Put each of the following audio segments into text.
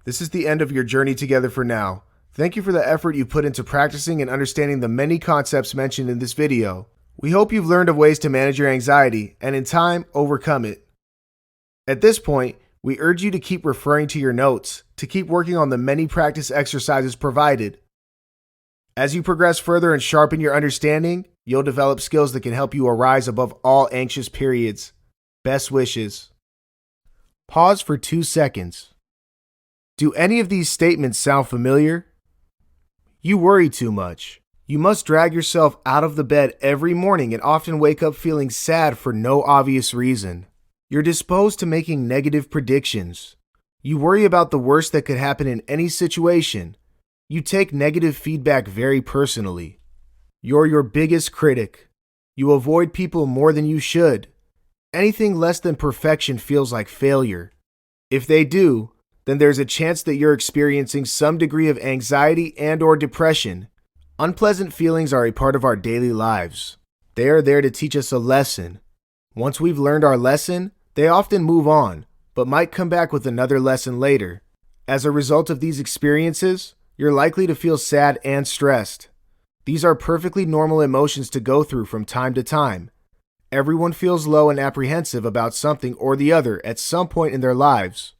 This is the end of your journey together for now. Thank you for the effort you put into practicing and understanding the many concepts mentioned in this video. We hope you've learned of ways to manage your anxiety and in time, overcome it. At this point, we urge you to keep referring to your notes, to keep working on the many practice exercises provided. As you progress further and sharpen your understanding, you'll develop skills that can help you arise above all anxious periods. Best wishes. Pause for 2 seconds. Do any of these statements sound familiar? You worry too much. You must drag yourself out of the bed every morning and often wake up feeling sad for no obvious reason. You're disposed to making negative predictions. You worry about the worst that could happen in any situation. You take negative feedback very personally. You're your biggest critic. You avoid people more than you should. Anything less than perfection feels like failure. If they do, then there's a chance that you're experiencing some degree of anxiety and/or depression. Unpleasant feelings are a part of our daily lives. They are there to teach us a lesson. Once we've learned our lesson, they often move on, but might come back with another lesson later. As a result of these experiences, you're likely to feel sad and stressed. These are perfectly normal emotions to go through from time to time. Everyone feels low and apprehensive about something or the other at some point in their lives.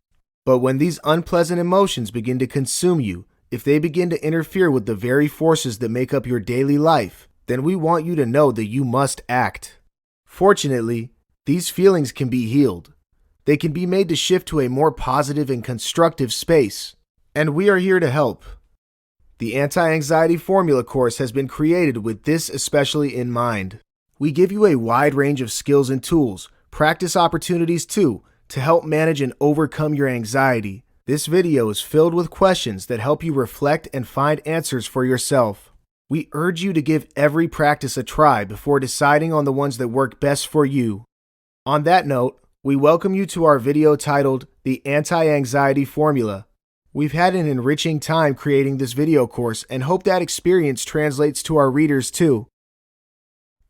But when these unpleasant emotions begin to consume you, if they begin to interfere with the very forces that make up your daily life, then we want you to know that you must act. Fortunately, these feelings can be healed. They can be made to shift to a more positive and constructive space, and we are here to help. The Anti-Anxiety Formula course has been created with this especially in mind. We give you a wide range of skills and tools, practice opportunities too, to help manage and overcome your anxiety. This video is filled with questions that help you reflect and find answers for yourself. We urge you to give every practice a try before deciding on the ones that work best for you. On that note, we welcome you to our video titled The Anti-Anxiety Formula. We've had an enriching time creating this video course and hope that experience translates to our readers too.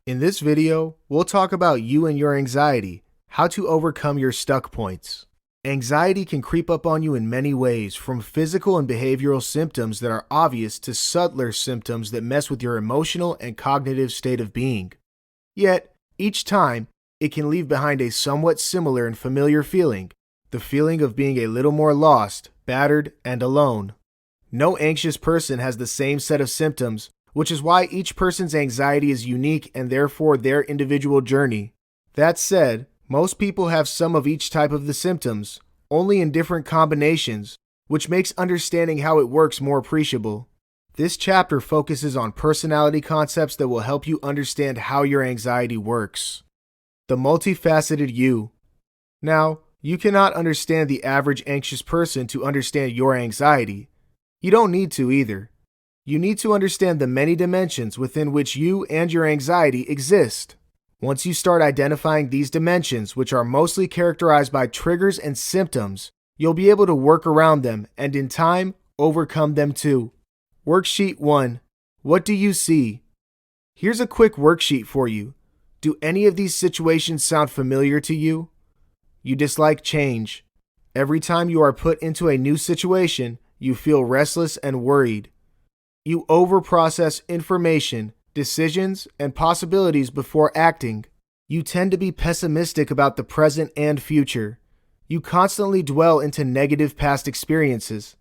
In this video, we'll talk about you and your anxiety, how to overcome your stuck points. Anxiety can creep up on you in many ways, from physical and behavioral symptoms that are obvious to subtler symptoms that mess with your emotional and cognitive state of being. Yet, each time, it can leave behind a somewhat similar and familiar feeling, the feeling of being a little more lost, battered, and alone. No anxious person has the same set of symptoms, which is why each person's anxiety is unique and therefore their individual journey. That said, most people have some of each type of the symptoms, only in different combinations, which makes understanding how it works more appreciable. This chapter focuses on personality concepts that will help you understand how your anxiety works. The multifaceted you. Now, you cannot understand the average anxious person to understand your anxiety. You don't need to either. You need to understand the many dimensions within which you and your anxiety exist. Once you start identifying these dimensions, which are mostly characterized by triggers and symptoms, you'll be able to work around them and in time, overcome them too. Worksheet 1. What do you see? Here's a quick worksheet for you. Do any of these situations sound familiar to you? You dislike change. Every time you are put into a new situation, you feel restless and worried. You overprocess information, decisions, and possibilities before acting. You tend to be pessimistic about the present and future. You constantly dwell into negative past experiences.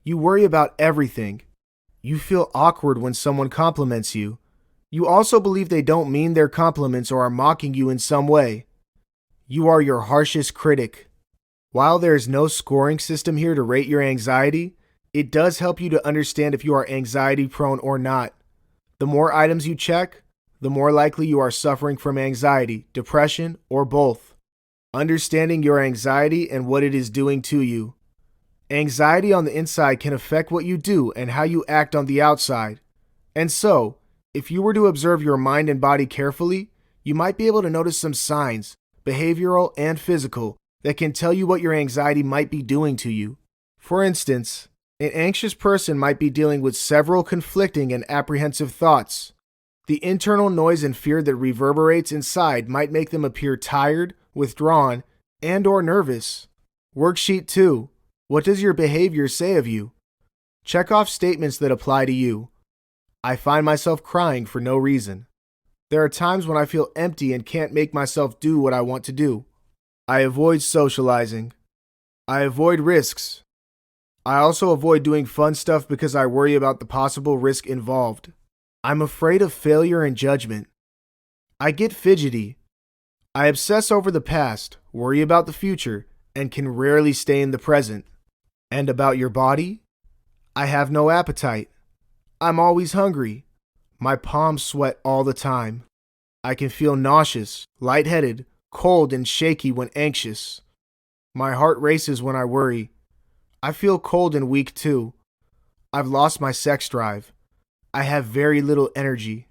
You worry about everything. You feel awkward when someone compliments you. You also believe they don't mean their compliments or are mocking you in some way. You are your harshest critic. While there is no scoring system here to rate your anxiety, it does help you to understand if you are anxiety prone or not. The more items you check, the more likely you are suffering from anxiety, depression, or both. Understanding your anxiety and what it is doing to you. Anxiety on the inside can affect what you do and how you act on the outside. And so, if you were to observe your mind and body carefully, you might be able to notice some signs, behavioral and physical, that can tell you what your anxiety might be doing to you. For instance, an anxious person might be dealing with several conflicting and apprehensive thoughts. The internal noise and fear that reverberates inside might make them appear tired, withdrawn, and/or nervous. Worksheet 2. What does your behavior say of you? Check off statements that apply to you. I find myself crying for no reason. There are times when I feel empty and can't make myself do what I want to do. I avoid socializing. I avoid risks. I also avoid doing fun stuff because I worry about the possible risk involved. I'm afraid of failure and judgment. I get fidgety. I obsess over the past, worry about the future, and can rarely stay in the present. And about your body? I have no appetite. I'm always hungry. My palms sweat all the time. I can feel nauseous, lightheaded, cold, and shaky when anxious. My heart races when I worry. I feel cold and weak too. I've lost my sex drive. I have very little energy.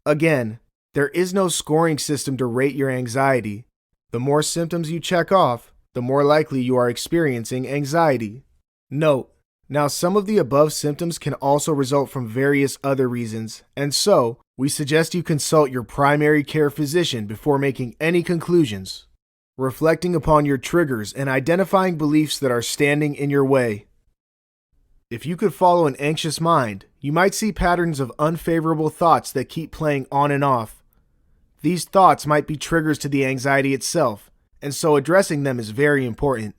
Again, there is no scoring system to rate your anxiety. The more symptoms you check off, the more likely you are experiencing anxiety. Note, now some of the above symptoms can also result from various other reasons, and so we suggest you consult your primary care physician before making any conclusions. Reflecting upon your triggers and identifying beliefs that are standing in your way. If you could follow an anxious mind, you might see patterns of unfavorable thoughts that keep playing on and off. These thoughts might be triggers to the anxiety itself, and so addressing them is very important.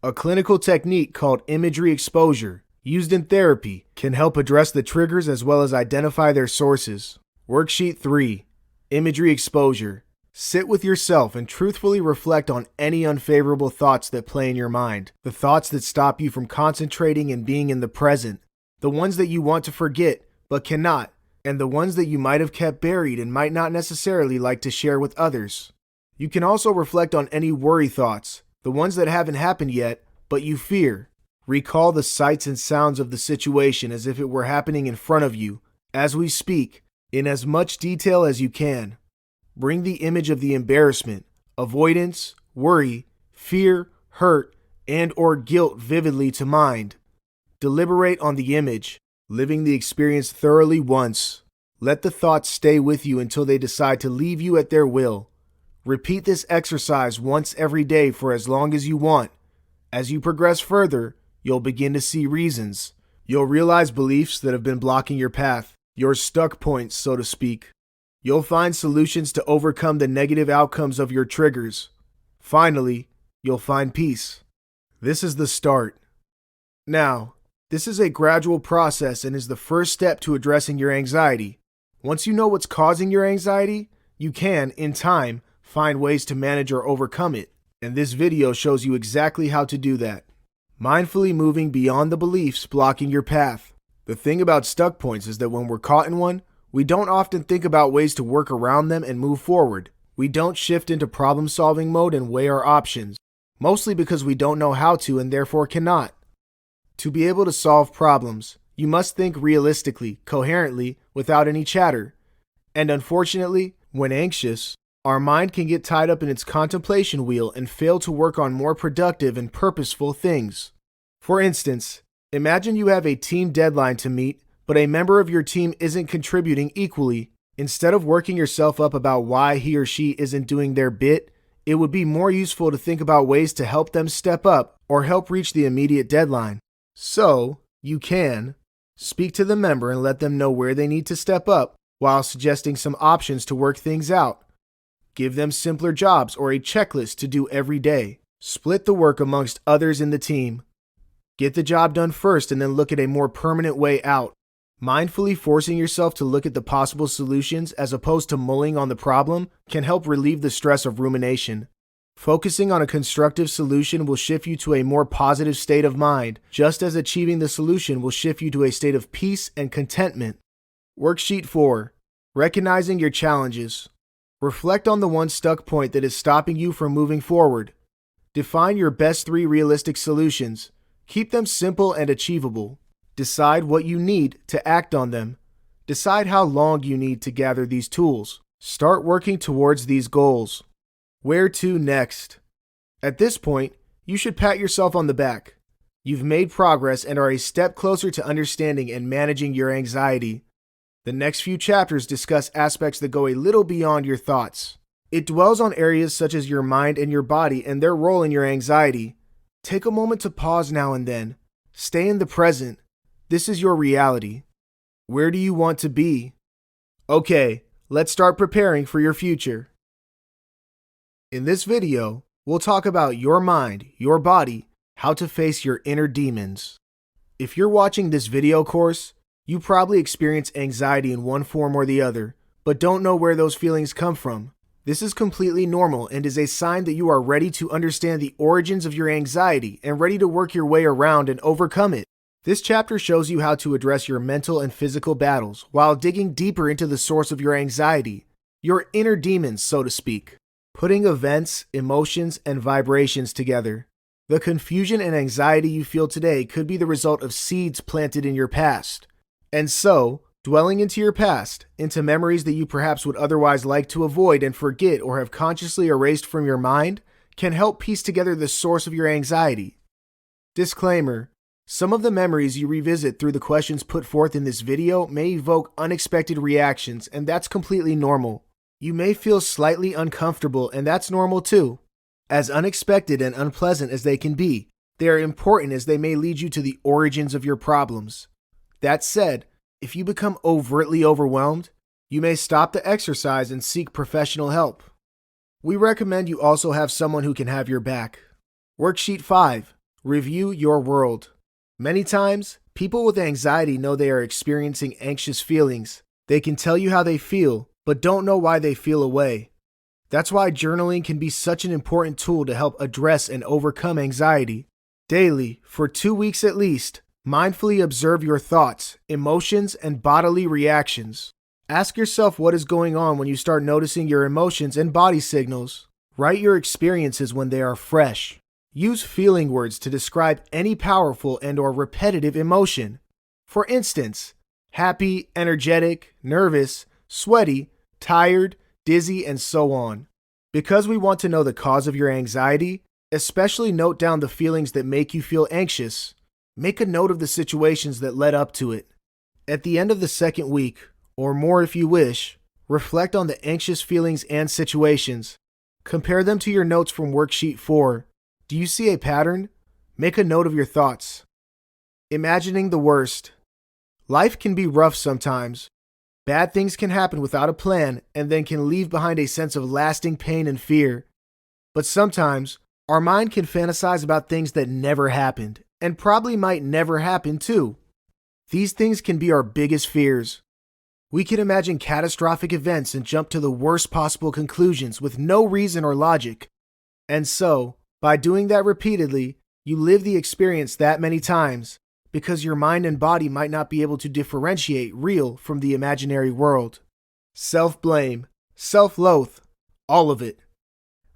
A clinical technique called imagery exposure, used in therapy, can help address the triggers as well as identify their sources. Worksheet 3. Imagery exposure. Sit with yourself and truthfully reflect on any unfavorable thoughts that play in your mind. The thoughts that stop you from concentrating and being in the present. The ones that you want to forget but cannot. And the ones that you might have kept buried and might not necessarily like to share with others. You can also reflect on any worry thoughts. The ones that haven't happened yet, but you fear. Recall the sights and sounds of the situation as if it were happening in front of you, as we speak, in as much detail as you can. Bring the image of the embarrassment, avoidance, worry, fear, hurt, and or guilt vividly to mind. Deliberate on the image, living the experience thoroughly once. Let the thoughts stay with you until they decide to leave you at their will. Repeat this exercise once every day for as long as you want. As you progress further, you'll begin to see reasons. You'll realize beliefs that have been blocking your path, your stuck points, so to speak. You'll find solutions to overcome the negative outcomes of your triggers. Finally, you'll find peace. This is the start. Now, this is a gradual process and is the first step to addressing your anxiety. Once you know what's causing your anxiety, you can, in time, find ways to manage or overcome it, and this video shows you exactly how to do that. Mindfully moving beyond the beliefs blocking your path. The thing about stuck points is that when we're caught in one, we don't often think about ways to work around them and move forward. We don't shift into problem-solving mode and weigh our options, mostly because we don't know how to and therefore cannot. To be able to solve problems, you must think realistically, coherently, without any chatter. And unfortunately, when anxious, our mind can get tied up in its contemplation wheel and fail to work on more productive and purposeful things. For instance, imagine you have a team deadline to meet, but a member of your team isn't contributing equally. Instead of working yourself up about why he or she isn't doing their bit, it would be more useful to think about ways to help them step up or help reach the immediate deadline. So, you can speak to the member and let them know where they need to step up while suggesting some options to work things out. Give them simpler jobs or a checklist to do every day. Split the work amongst others in the team. Get the job done first and then look at a more permanent way out. Mindfully forcing yourself to look at the possible solutions as opposed to mulling on the problem can help relieve the stress of rumination. Focusing on a constructive solution will shift you to a more positive state of mind, just as achieving the solution will shift you to a state of peace and contentment. Worksheet 4. Recognizing your challenges. Reflect on the one stuck point that is stopping you from moving forward. Define your best 3 realistic solutions. Keep them simple and achievable. Decide what you need to act on them. Decide how long you need to gather these tools. Start working towards these goals. Where to next? At this point, you should pat yourself on the back. You've made progress and are a step closer to understanding and managing your anxiety. The next few chapters discuss aspects that go a little beyond your thoughts. It dwells on areas such as your mind and your body and their role in your anxiety. Take a moment to pause now and then. Stay in the present. This is your reality. Where do you want to be? Okay, let's start preparing for your future. In this video, we'll talk about your mind, your body, how to face your inner demons. If you're watching this video course, you probably experience anxiety in one form or the other, but don't know where those feelings come from. This is completely normal and is a sign that you are ready to understand the origins of your anxiety and ready to work your way around and overcome it. This chapter shows you how to address your mental and physical battles while digging deeper into the source of your anxiety, your inner demons, so to speak. Putting events, emotions, and vibrations together. The confusion and anxiety you feel today could be the result of seeds planted in your past. And so, dwelling into your past, into memories that you perhaps would otherwise like to avoid and forget or have consciously erased from your mind, can help piece together the source of your anxiety. Disclaimer: some of the memories you revisit through the questions put forth in this video may evoke unexpected reactions, and that's completely normal. You may feel slightly uncomfortable, and that's normal too. As unexpected and unpleasant as they can be, they are important as they may lead you to the origins of your problems. That said, if you become overtly overwhelmed, you may stop the exercise and seek professional help. We recommend you also have someone who can have your back. Worksheet 5. Review your world. Many times, people with anxiety know they are experiencing anxious feelings. They can tell you how they feel, but don't know why they feel a way. That's why journaling can be such an important tool to help address and overcome anxiety. Daily, for 2 weeks at least, mindfully observe your thoughts, emotions, and bodily reactions. Ask yourself what is going on when you start noticing your emotions and body signals. Write your experiences when they are fresh. Use feeling words to describe any powerful and/or repetitive emotion. For instance, happy, energetic, nervous, sweaty, tired, dizzy, and so on. Because we want to know the cause of your anxiety, especially note down the feelings that make you feel anxious. Make a note of the situations that led up to it. At the end of the second week, or more if you wish, reflect on the anxious feelings and situations. Compare them to your notes from Worksheet 4. Do you see a pattern? Make a note of your thoughts. Imagining the worst. Life can be rough sometimes. Bad things can happen without a plan and then can leave behind a sense of lasting pain and fear. But sometimes, our mind can fantasize about things that never happened, and probably might never happen too. These things can be our biggest fears. We can imagine catastrophic events and jump to the worst possible conclusions with no reason or logic. And so, by doing that repeatedly, you live the experience that many times, because your mind and body might not be able to differentiate real from the imaginary world. Self-blame, self-loathe, all of it.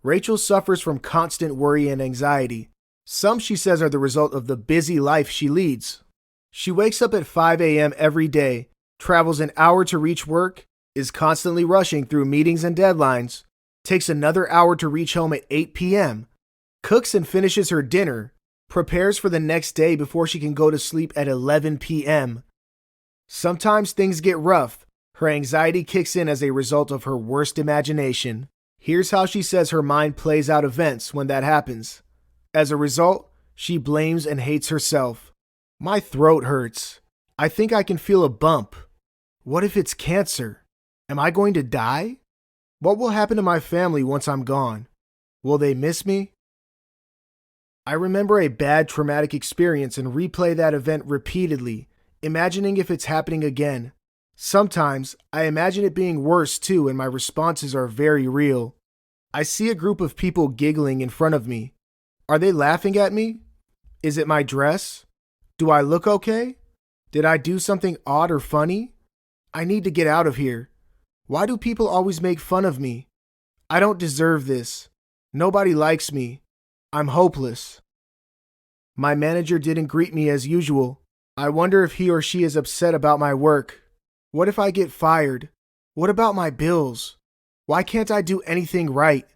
Rachel suffers from constant worry and anxiety. Some, she says, are the result of the busy life she leads. She wakes up at 5 a.m. every day, travels an hour to reach work, is constantly rushing through meetings and deadlines, takes another hour to reach home at 8 p.m., cooks and finishes her dinner, prepares for the next day before she can go to sleep at 11 p.m. Sometimes things get rough. Her anxiety kicks in as a result of her worst imagination. Here's how she says her mind plays out events when that happens. As a result, she blames and hates herself. My throat hurts. I think I can feel a bump. What if it's cancer? Am I going to die? What will happen to my family once I'm gone? Will they miss me? I remember a bad traumatic experience and replay that event repeatedly, imagining if it's happening again. Sometimes, I imagine it being worse too, and my responses are very real. I see a group of people giggling in front of me. Are they laughing at me? Is it my dress? Do I look okay? Did I do something odd or funny? I need to get out of here. Why do people always make fun of me? I don't deserve this. Nobody likes me. I'm hopeless. My manager didn't greet me as usual. I wonder if he or she is upset about my work. What if I get fired? What about my bills? Why can't I do anything right?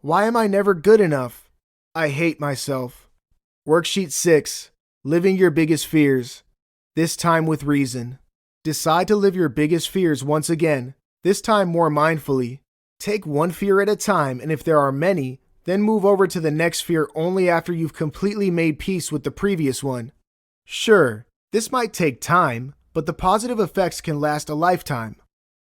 Why am I never good enough? I hate myself. Worksheet 6. Living your biggest fears. This time with reason. Decide to live your biggest fears once again, this time more mindfully. Take one fear at a time, and if there are many, Then move over to the next fear only after you've completely made peace with the previous one. Sure, this might take time, but the positive effects can last a lifetime.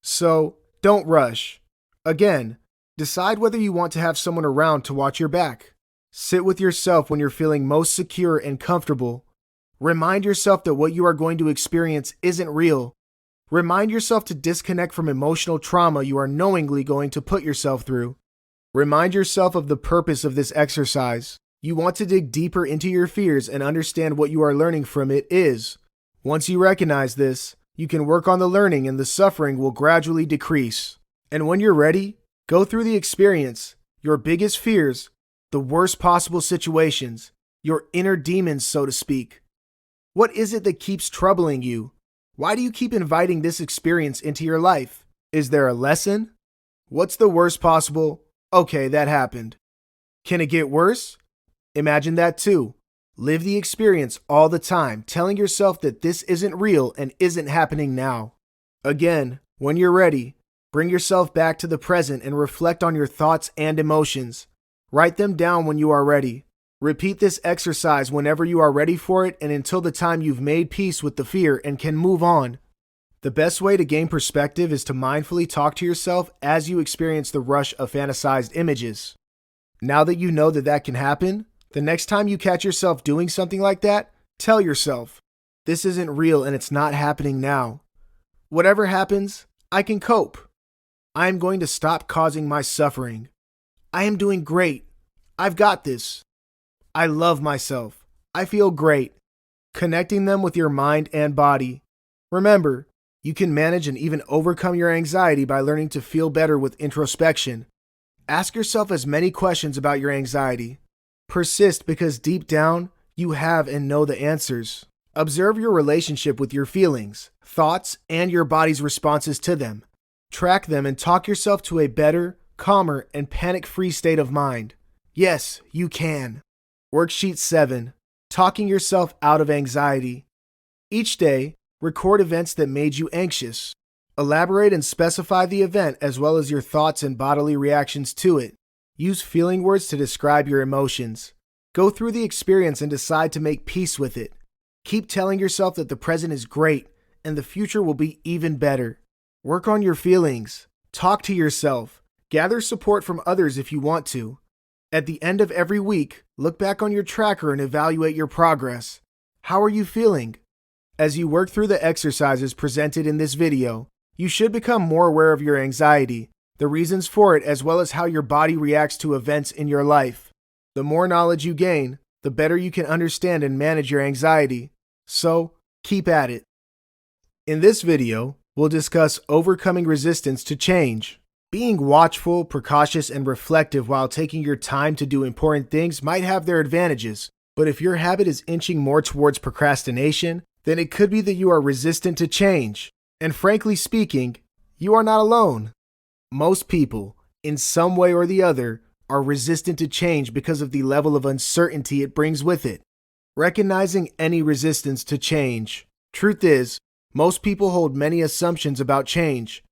So, don't rush. Again, decide whether you want to have someone around to watch your back. Sit with yourself when you're feeling most secure and comfortable. Remind yourself that what you are going to experience isn't real. Remind yourself to disconnect from emotional trauma you are knowingly going to put yourself through. Remind yourself of the purpose of this exercise. You want to dig deeper into your fears and understand what you are learning from it is. Once you recognize this, you can work on the learning and the suffering will gradually decrease. And when you're ready, go through the experience, your biggest fears, the worst possible situations, your inner demons, so to speak. What is it that keeps troubling you? Why do you keep inviting this experience into your life? Is there a lesson? What's the worst possible? Okay, that happened. Can it get worse? Imagine that too. Live the experience all the time, telling yourself that this isn't real and isn't happening now. Again, when you're ready, bring yourself back to the present and reflect on your thoughts and emotions. Write them down when you are ready. Repeat this exercise whenever you are ready for it and until the time you've made peace with the fear and can move on. The best way to gain perspective is to mindfully talk to yourself as you experience the rush of fantasized images. Now that you know that can happen, the next time you catch yourself doing something like that, tell yourself, this isn't real and it's not happening now. Whatever happens, I can cope. I am going to stop causing my suffering. I am doing great. I've got this. I love myself. I feel great. Connecting them with your mind and body. Remember, you can manage and even overcome your anxiety by learning to feel better with introspection. Ask yourself as many questions about your anxiety. Persist because deep down, you have and know the answers. Observe your relationship with your feelings, thoughts, and your body's responses to them. Track them and talk yourself to a better, calmer, and panic-free state of mind. Yes, you can. Worksheet 7. Talking yourself out of anxiety. Each day, record events that made you anxious. Elaborate and specify the event as well as your thoughts and bodily reactions to it. Use feeling words to describe your emotions. Go through the experience and decide to make peace with it. Keep telling yourself that the present is great and the future will be even better. Work on your feelings. Talk to yourself. Gather support from others if you want to. At the end of every week, look back on your tracker and evaluate your progress. How are you feeling? As you work through the exercises presented in this video, you should become more aware of your anxiety, the reasons for it, as well as how your body reacts to events in your life. The more knowledge you gain, the better you can understand and manage your anxiety. So, keep at it. In this video, we'll discuss overcoming resistance to change. Being watchful, precautious, and reflective while taking your time to do important things might have their advantages, but if your habit is inching more towards procrastination, then it could be that you are resistant to change. And frankly speaking, you are not alone. Most people, in some way or the other, are resistant to change because of the level of uncertainty it brings with it. Recognizing any resistance to change. Truth is, most people hold many assumptions about change.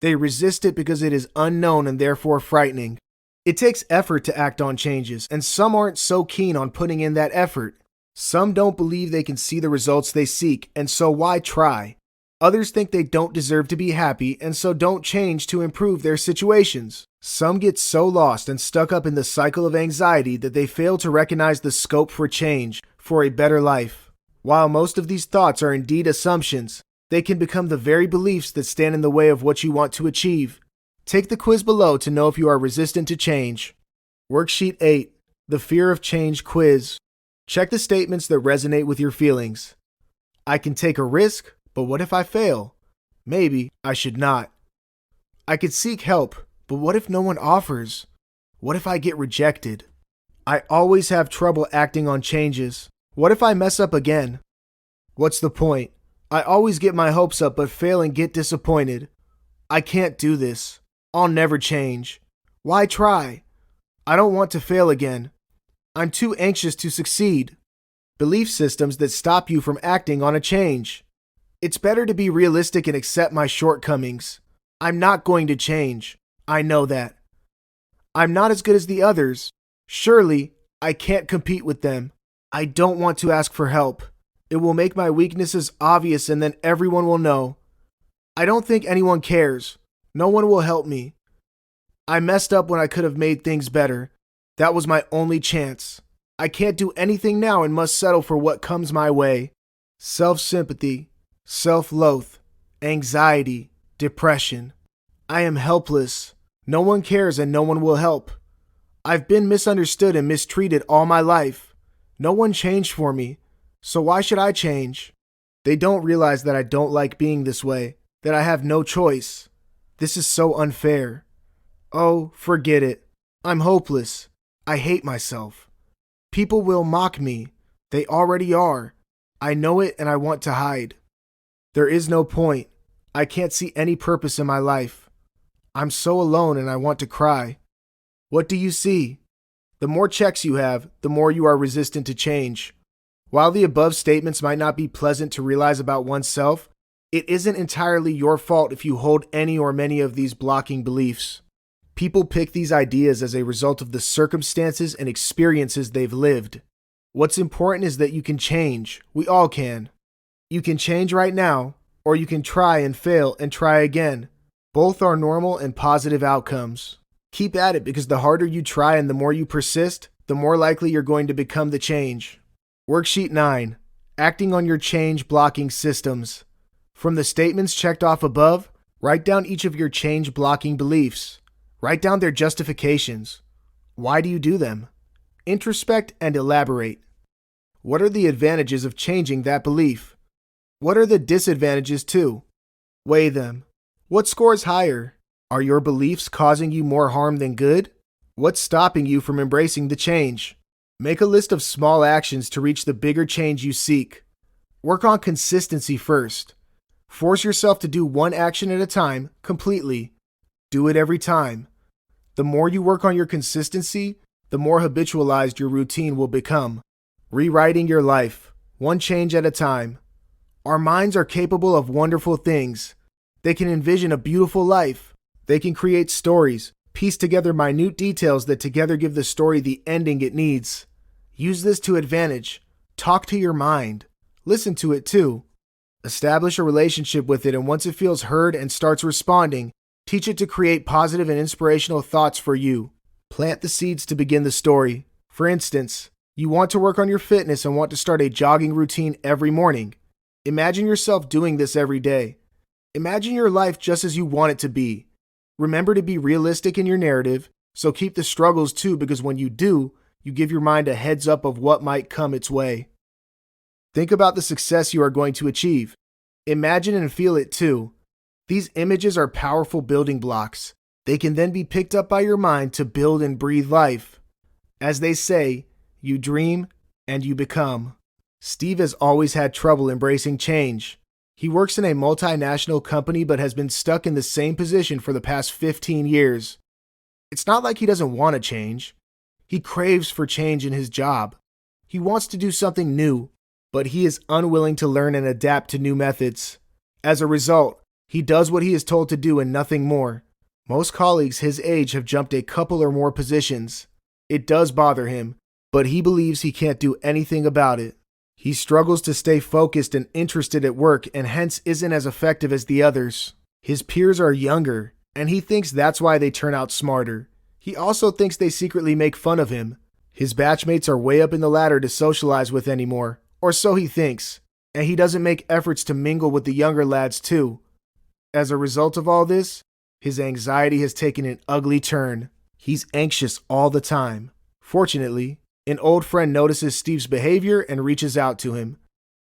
They resist it because it is unknown and therefore frightening. It takes effort to act on changes, and some aren't so keen on putting in that effort. Some don't believe they can see the results they seek, and so why try? Others think they don't deserve to be happy, and so don't change to improve their situations. Some get so lost and stuck up in the cycle of anxiety that they fail to recognize the scope for change, for a better life. While most of these thoughts are indeed assumptions, they can become the very beliefs that stand in the way of what you want to achieve. Take the quiz below to know if you are resistant to change. Worksheet 8. The Fear of Change Quiz. Check the statements that resonate with your feelings. I can take a risk, but what if I fail? Maybe I should not. I could seek help, but what if no one offers? What if I get rejected? I always have trouble acting on changes. What if I mess up again? What's the point? I always get my hopes up but fail and get disappointed. I can't do this. I'll never change. Why try? I don't want to fail again. I'm too anxious to succeed. Belief systems that stop you from acting on a change. It's better to be realistic and accept my shortcomings. I'm not going to change. I know that. I'm not as good as the others. Surely, I can't compete with them. I don't want to ask for help. It will make my weaknesses obvious and then everyone will know. I don't think anyone cares. No one will help me. I messed up when I could have made things better. That was my only chance. I can't do anything now and must settle for what comes my way. Self-sympathy, self-loath, anxiety, depression. I am helpless. No one cares and no one will help. I've been misunderstood and mistreated all my life. No one changed for me, so why should I change? They don't realize that I don't like being this way, that I have no choice. This is so unfair. Oh, forget it. I'm hopeless. I hate myself. People will mock me. They already are. I know it and I want to hide. There is no point. I can't see any purpose in my life. I'm so alone and I want to cry. What do you see? The more checks you have, the more you are resistant to change. While the above statements might not be pleasant to realize about oneself, it isn't entirely your fault if you hold any or many of these blocking beliefs. People pick these ideas as a result of the circumstances and experiences they've lived. What's important is that you can change. We all can. You can change right now, or you can try and fail and try again. Both are normal and positive outcomes. Keep at it because the harder you try and the more you persist, the more likely you're going to become the change. Worksheet 9. Acting on your change blocking systems. From the statements checked off above, write down each of your change blocking beliefs. Write down their justifications. Why do you do them? Introspect and elaborate. What are the advantages of changing that belief? What are the disadvantages too? Weigh them. What scores higher? Are your beliefs causing you more harm than good? What's stopping you from embracing the change? Make a list of small actions to reach the bigger change you seek. Work on consistency first. Force yourself to do one action at a time, completely. Do it every time. The more you work on your consistency, the more habitualized your routine will become. Rewriting your life, one change at a time. Our minds are capable of wonderful things. They can envision a beautiful life. They can create stories, piece together minute details that together give the story the ending it needs. Use this to advantage. Talk to your mind. Listen to it too. Establish a relationship with it, and once it feels heard and starts responding, teach it to create positive and inspirational thoughts for you. Plant the seeds to begin the story. For instance, you want to work on your fitness and want to start a jogging routine every morning. Imagine yourself doing this every day. Imagine your life just as you want it to be. Remember to be realistic in your narrative, so keep the struggles too, because when you do, you give your mind a heads up of what might come its way. Think about the success you are going to achieve. Imagine and feel it too. These images are powerful building blocks. They can then be picked up by your mind to build and breathe life. As they say, you dream and you become. Steve has always had trouble embracing change. He works in a multinational company but has been stuck in the same position for the past 15 years. It's not like he doesn't want to change. He craves for change in his job. He wants to do something new, but he is unwilling to learn and adapt to new methods. As a result, he does what he is told to do and nothing more. Most colleagues his age have jumped a couple or more positions. It does bother him, but he believes he can't do anything about it. He struggles to stay focused and interested at work and hence isn't as effective as the others. His peers are younger, and he thinks that's why they turn out smarter. He also thinks they secretly make fun of him. His batchmates are way up in the ladder to socialize with anymore, or so he thinks, and he doesn't make efforts to mingle with the younger lads too. As a result of all this, his anxiety has taken an ugly turn. He's anxious all the time. Fortunately, an old friend notices Steve's behavior and reaches out to him.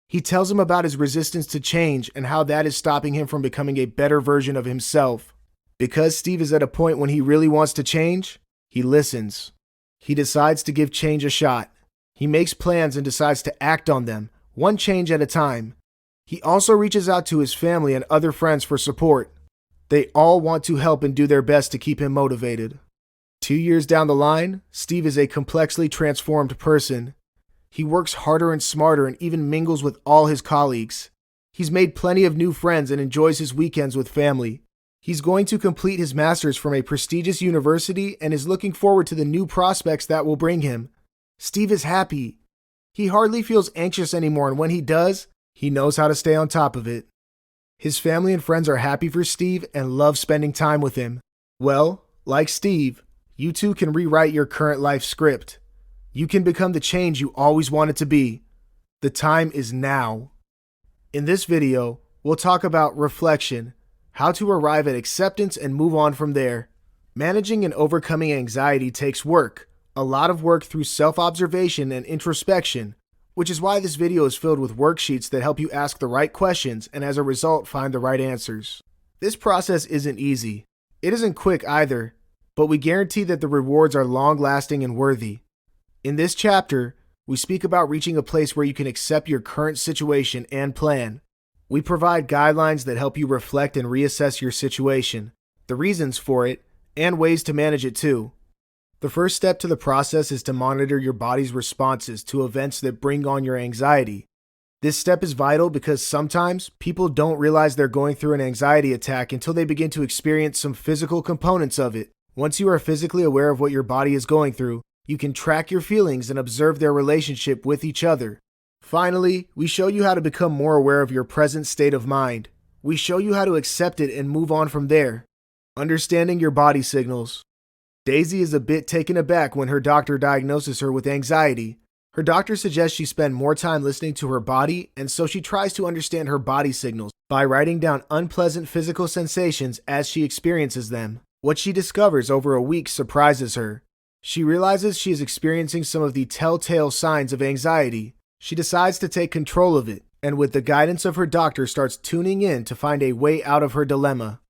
He tells him about his resistance to change and how that is stopping him from becoming a better version of himself. Because Steve is at a point when he really wants to change, he listens. He decides to give change a shot. He makes plans and decides to act on them, one change at a time. He also reaches out to his family and other friends for support. They all want to help and do their best to keep him motivated. 2 years down the line, Steve is a complexly transformed person. He works harder and smarter and even mingles with all his colleagues. He's made plenty of new friends and enjoys his weekends with family. He's going to complete his master's from a prestigious university and is looking forward to the new prospects that will bring him. Steve is happy. He hardly feels anxious anymore, and when he does, he knows how to stay on top of it. His family and friends are happy for Steve and love spending time with him. Well, like Steve, you too can rewrite your current life script. You can become the change you always wanted to be. The time is now. In this video, we'll talk about reflection, how to arrive at acceptance and move on from there. Managing and overcoming anxiety takes work, a lot of work through self-observation and introspection, which is why this video is filled with worksheets that help you ask the right questions and as a result find the right answers. This process isn't easy. It isn't quick either, but we guarantee that the rewards are long-lasting and worthy. In this chapter, we speak about reaching a place where you can accept your current situation and plan. We provide guidelines that help you reflect and reassess your situation, the reasons for it, and ways to manage it too. The first step to the process is to monitor your body's responses to events that bring on your anxiety. This step is vital because sometimes people don't realize they're going through an anxiety attack until they begin to experience some physical components of it. Once you are physically aware of what your body is going through, you can track your feelings and observe their relationship with each other. Finally, we show you how to become more aware of your present state of mind. We show you how to accept it and move on from there. Understanding your body signals. Daisy is a bit taken aback when her doctor diagnoses her with anxiety. Her doctor suggests she spend more time listening to her body, and so she tries to understand her body signals by writing down unpleasant physical sensations as she experiences them. What she discovers over a week surprises her. She realizes she is experiencing some of the telltale signs of anxiety. She decides to take control of it, and with the guidance of her doctor starts tuning in to find a way out of her dilemma.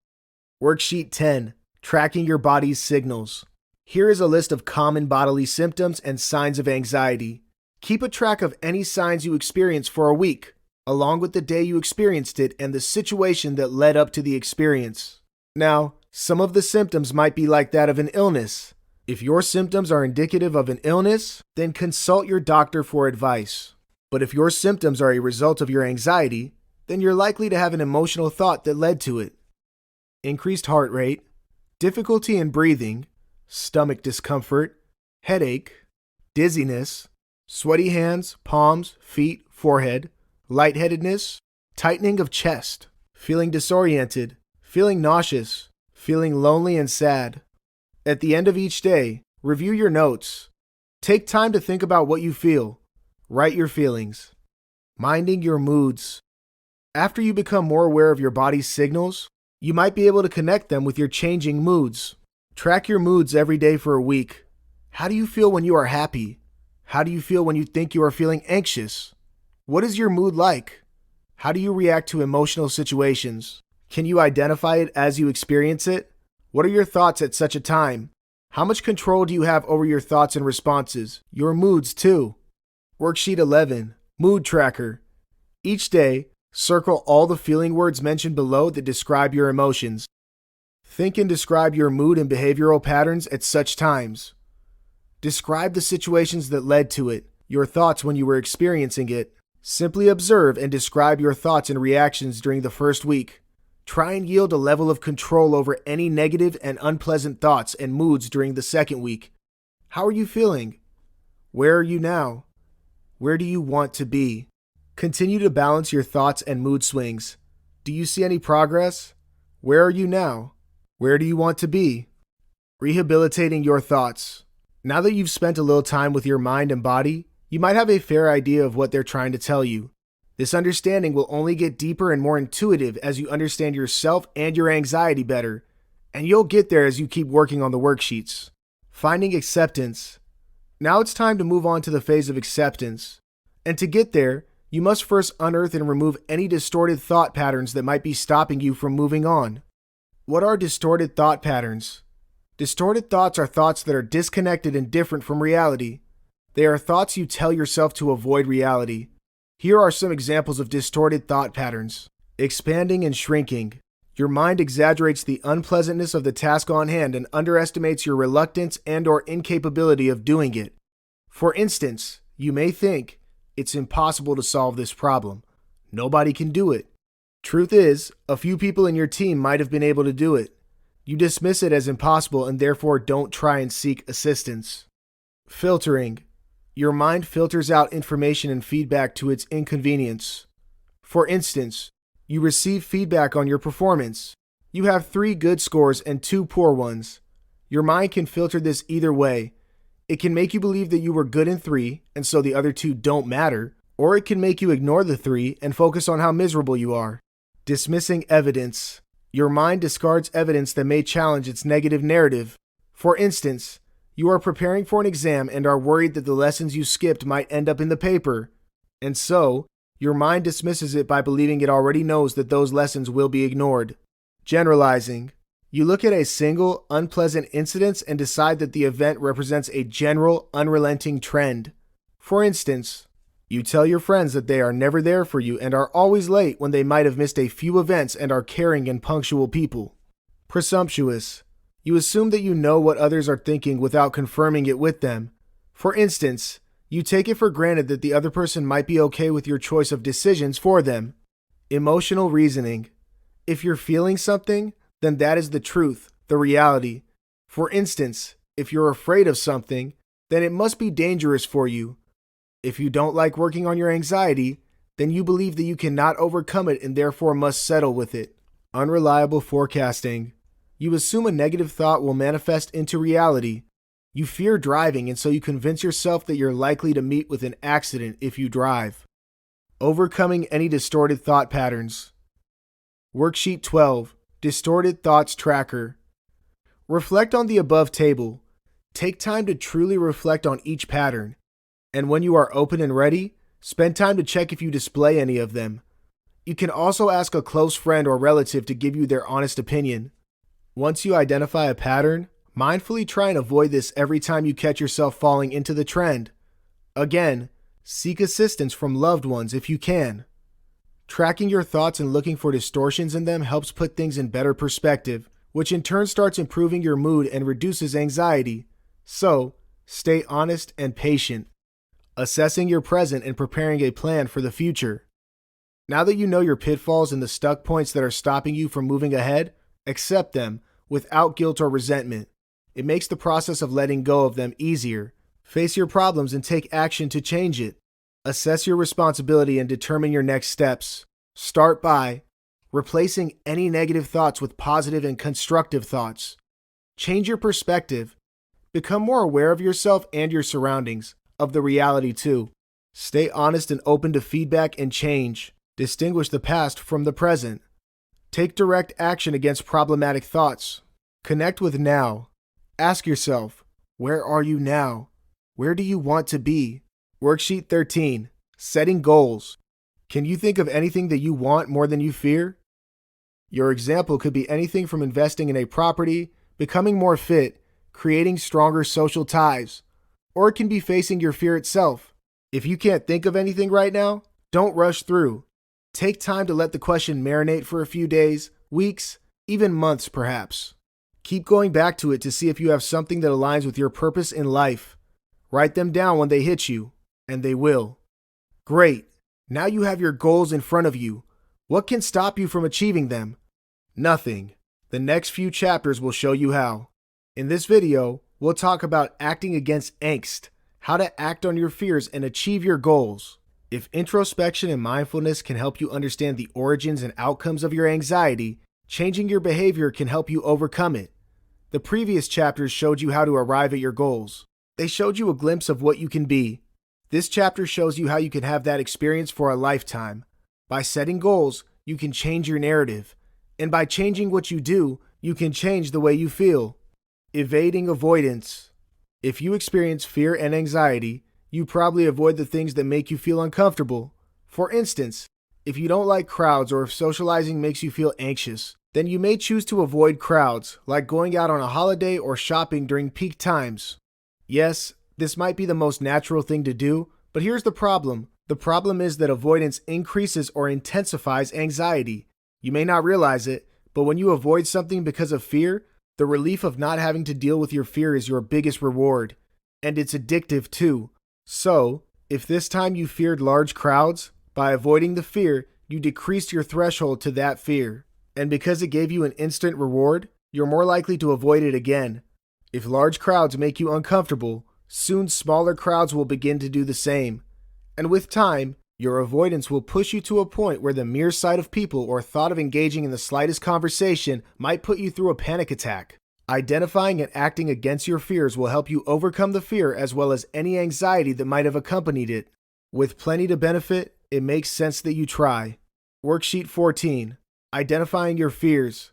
Worksheet 10. Tracking your body's signals. Here is a list of common bodily symptoms and signs of anxiety. Keep a track of any signs you experience for a week, along with the day you experienced it and the situation that led up to the experience. Now, some of the symptoms might be like that of an illness. If your symptoms are indicative of an illness, then consult your doctor for advice. But if your symptoms are a result of your anxiety, then you're likely to have an emotional thought that led to it. Increased heart rate, difficulty in breathing, stomach discomfort, headache, dizziness, sweaty hands, palms, feet, forehead, lightheadedness, tightening of chest, feeling disoriented, feeling nauseous, feeling lonely and sad. At the end of each day, review your notes. Take time to think about what you feel. Write your feelings. Minding your moods. After you become more aware of your body's signals, you might be able to connect them with your changing moods. Track your moods every day for a week. How do you feel when you are happy? How do you feel when you think you are feeling anxious? What is your mood like? How do you react to emotional situations? Can you identify it as you experience it? What are your thoughts at such a time? How much control do you have over your thoughts and responses? Your moods too. Worksheet 11. Mood Tracker. Each day, circle all the feeling words mentioned below that describe your emotions. Think and describe your mood and behavioral patterns at such times. Describe the situations that led to it, your thoughts when you were experiencing it. Simply observe and describe your thoughts and reactions during the first week. Try and yield a level of control over any negative and unpleasant thoughts and moods during the second week. How are you feeling? Where are you now? Where do you want to be? Continue to balance your thoughts and mood swings. Do you see any progress? Where are you now? Where do you want to be? Rehabilitating your thoughts. Now that you've spent a little time with your mind and body, you might have a fair idea of what they're trying to tell you. This understanding will only get deeper and more intuitive as you understand yourself and your anxiety better, and you'll get there as you keep working on the worksheets. Finding acceptance. Now it's time to move on to the phase of acceptance. And to get there, you must first unearth and remove any distorted thought patterns that might be stopping you from moving on. What are distorted thought patterns? Distorted thoughts are thoughts that are disconnected and different from reality. They are thoughts you tell yourself to avoid reality. Here are some examples of distorted thought patterns. Expanding and shrinking. Your mind exaggerates the unpleasantness of the task on hand and underestimates your reluctance and/or incapability of doing it. For instance, you may think, it's impossible to solve this problem. Nobody can do it. Truth is, a few people in your team might have been able to do it. You dismiss it as impossible and therefore don't try and seek assistance. Filtering. Your mind filters out information and feedback to its inconvenience. For instance, you receive feedback on your performance. You have 3 good scores and 2 poor ones. Your mind can filter this either way. It can make you believe that you were good in 3, and so the other 2 don't matter, or it can make you ignore the 3 and focus on how miserable you are. Dismissing evidence. Your mind discards evidence that may challenge its negative narrative. For instance, you are preparing for an exam and are worried that the lessons you skipped might end up in the paper, and so, your mind dismisses it by believing it already knows that those lessons will be ignored. Generalizing. You look at a single, unpleasant incident and decide that the event represents a general, unrelenting trend. For instance, you tell your friends that they are never there for you and are always late when they might have missed a few events and are caring and punctual people. Presumptuous. You assume that you know what others are thinking without confirming it with them. For instance, you take it for granted that the other person might be okay with your choice of decisions for them. Emotional reasoning. If you're feeling something, then that is the truth, the reality. For instance, if you're afraid of something, then it must be dangerous for you. If you don't like working on your anxiety, then you believe that you cannot overcome it and therefore must settle with it. Unreliable forecasting. You assume a negative thought will manifest into reality. You fear driving, and so you convince yourself that you're likely to meet with an accident if you drive. Overcoming any distorted thought patterns. Worksheet 12. Distorted Thoughts Tracker. Reflect on the above table. Take time to truly reflect on each pattern. And when you are open and ready, spend time to check if you display any of them. You can also ask a close friend or relative to give you their honest opinion. Once you identify a pattern, mindfully try and avoid this every time you catch yourself falling into the trend. Again, seek assistance from loved ones if you can. Tracking your thoughts and looking for distortions in them helps put things in better perspective, which in turn starts improving your mood and reduces anxiety. So, stay honest and patient, assessing your present and preparing a plan for the future. Now that you know your pitfalls and the stuck points that are stopping you from moving ahead, accept them without guilt or resentment. It makes the process of letting go of them easier. Face your problems and take action to change it. Assess your responsibility and determine your next steps. Start by replacing any negative thoughts with positive and constructive thoughts. Change your perspective. Become more aware of yourself and your surroundings, of the reality too. Stay honest and open to feedback and change. Distinguish the past from the present. Take direct action against problematic thoughts. Connect with now. Ask yourself, where are you now? Where do you want to be? Worksheet 13. Setting goals. Can you think of anything that you want more than you fear? Your example could be anything from investing in a property, becoming more fit, creating stronger social ties, or it can be facing your fear itself. If you can't think of anything right now, don't rush through. Take time to let the question marinate for a few days, weeks, even months perhaps. Keep going back to it to see if you have something that aligns with your purpose in life. Write them down when they hit you, and they will. Great. Now you have your goals in front of you. What can stop you from achieving them? Nothing. The next few chapters will show you how. In this video, we'll talk about acting against angst, how to act on your fears and achieve your goals. If introspection and mindfulness can help you understand the origins and outcomes of your anxiety, changing your behavior can help you overcome it. The previous chapters showed you how to arrive at your goals. They showed you a glimpse of what you can be. This chapter shows you how you can have that experience for a lifetime. By setting goals, you can change your narrative. And by changing what you do, you can change the way you feel. Evading avoidance. If you experience fear and anxiety, you probably avoid the things that make you feel uncomfortable. For instance, if you don't like crowds or if socializing makes you feel anxious, then you may choose to avoid crowds, like going out on a holiday or shopping during peak times. Yes, this might be the most natural thing to do, but here's the problem. The problem is that avoidance increases or intensifies anxiety. You may not realize it, but when you avoid something because of fear, the relief of not having to deal with your fear is your biggest reward. And it's addictive too. So, if this time you feared large crowds, by avoiding the fear, you decreased your threshold to that fear. And because it gave you an instant reward, you're more likely to avoid it again. If large crowds make you uncomfortable, soon smaller crowds will begin to do the same. And with time, your avoidance will push you to a point where the mere sight of people or thought of engaging in the slightest conversation might put you through a panic attack. Identifying and acting against your fears will help you overcome the fear as well as any anxiety that might have accompanied it. With plenty to benefit, it makes sense that you try. Worksheet 14. Identifying your fears.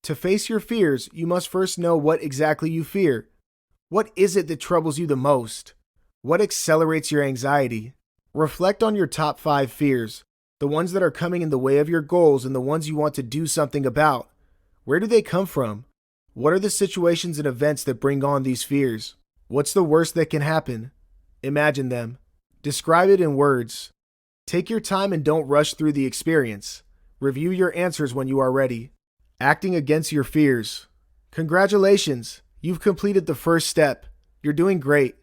To face your fears, you must first know what exactly you fear. What is it that troubles you the most? What accelerates your anxiety? Reflect on your top 5 fears, the ones that are coming in the way of your goals and the ones you want to do something about. Where do they come from? What are the situations and events that bring on these fears? What's the worst that can happen? Imagine them. Describe it in words. Take your time and don't rush through the experience. Review your answers when you are ready. Acting against your fears. Congratulations! You've completed the first step. You're doing great.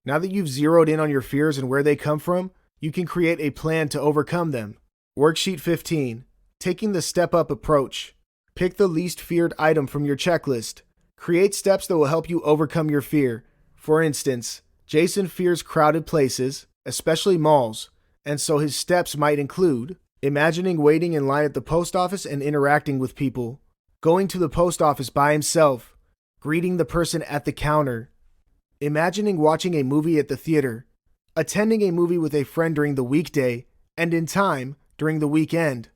Now that you've zeroed in on your fears and where they come from, you can create a plan to overcome them. Worksheet 15. Taking the step-up approach. Pick the least feared item from your checklist. Create steps that will help you overcome your fear. For instance, Jason fears crowded places, especially malls, and so his steps might include imagining waiting in line at the post office and interacting with people, going to the post office by himself, greeting the person at the counter, imagining watching a movie at the theater, attending a movie with a friend during the weekday, and in time, during the weekend.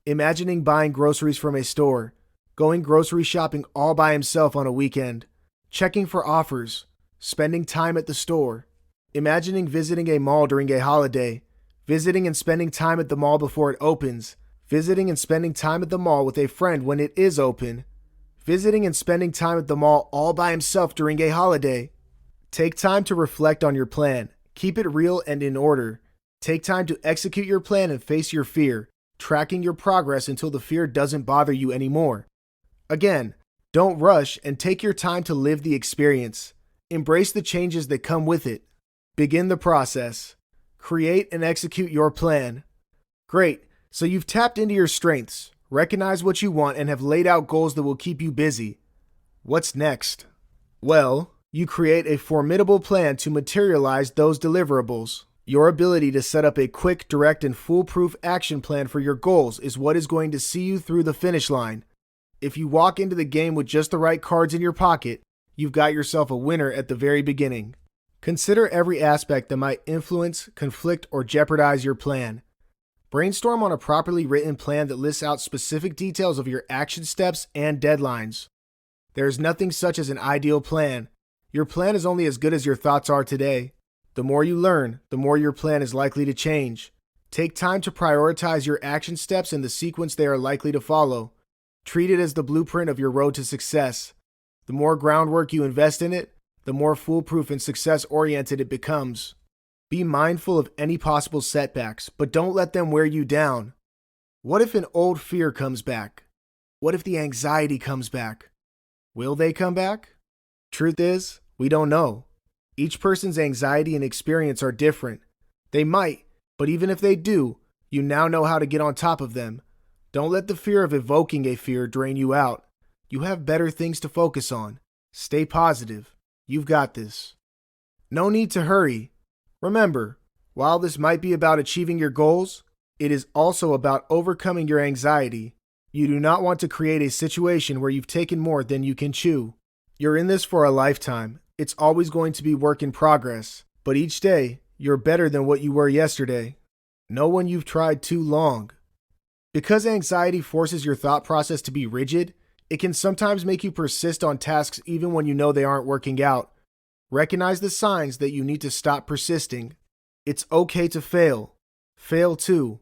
Imagining buying groceries from a store, going grocery shopping all by himself on a weekend, checking for offers, spending time at the store. Imagining visiting a mall during a holiday, visiting and spending time at the mall before it opens, visiting and spending time at the mall with a friend when it is open, visiting and spending time at the mall all by himself during a holiday. Take time to reflect on your plan. Keep it real and in order. Take time to execute your plan and face your fear, tracking your progress until the fear doesn't bother you anymore. Again, don't rush and take your time to live the experience. Embrace the changes that come with it. Begin the process. Create and execute your plan. Great, so you've tapped into your strengths, recognized what you want, and have laid out goals that will keep you busy. What's next? Well, you create a formidable plan to materialize those deliverables. Your ability to set up a quick, direct, and foolproof action plan for your goals is what is going to see you through the finish line. If you walk into the game with just the right cards in your pocket, you've got yourself a winner at the very beginning. Consider every aspect that might influence, conflict, or jeopardize your plan. Brainstorm on a properly written plan that lists out specific details of your action steps and deadlines. There is nothing such as an ideal plan. Your plan is only as good as your thoughts are today. The more you learn, the more your plan is likely to change. Take time to prioritize your action steps in the sequence they are likely to follow. Treat it as the blueprint of your road to success. The more groundwork you invest in it, the more foolproof and success-oriented it becomes. Be mindful of any possible setbacks, but don't let them wear you down. What if an old fear comes back? What if the anxiety comes back? Will they come back? Truth is, we don't know. Each person's anxiety and experience are different. They might, but even if they do, you now know how to get on top of them. Don't let the fear of evoking a fear drain you out. You have better things to focus on. Stay positive. You've got this. No need to hurry. Remember, while this might be about achieving your goals, it is also about overcoming your anxiety. You do not want to create a situation where you've taken more than you can chew. You're in this for a lifetime. It's always going to be work in progress, but each day, you're better than what you were yesterday. Know when you've tried too long. Because anxiety forces your thought process to be rigid, it can sometimes make you persist on tasks even when you know they aren't working out. Recognize the signs that you need to stop persisting. It's okay to fail. Fail too.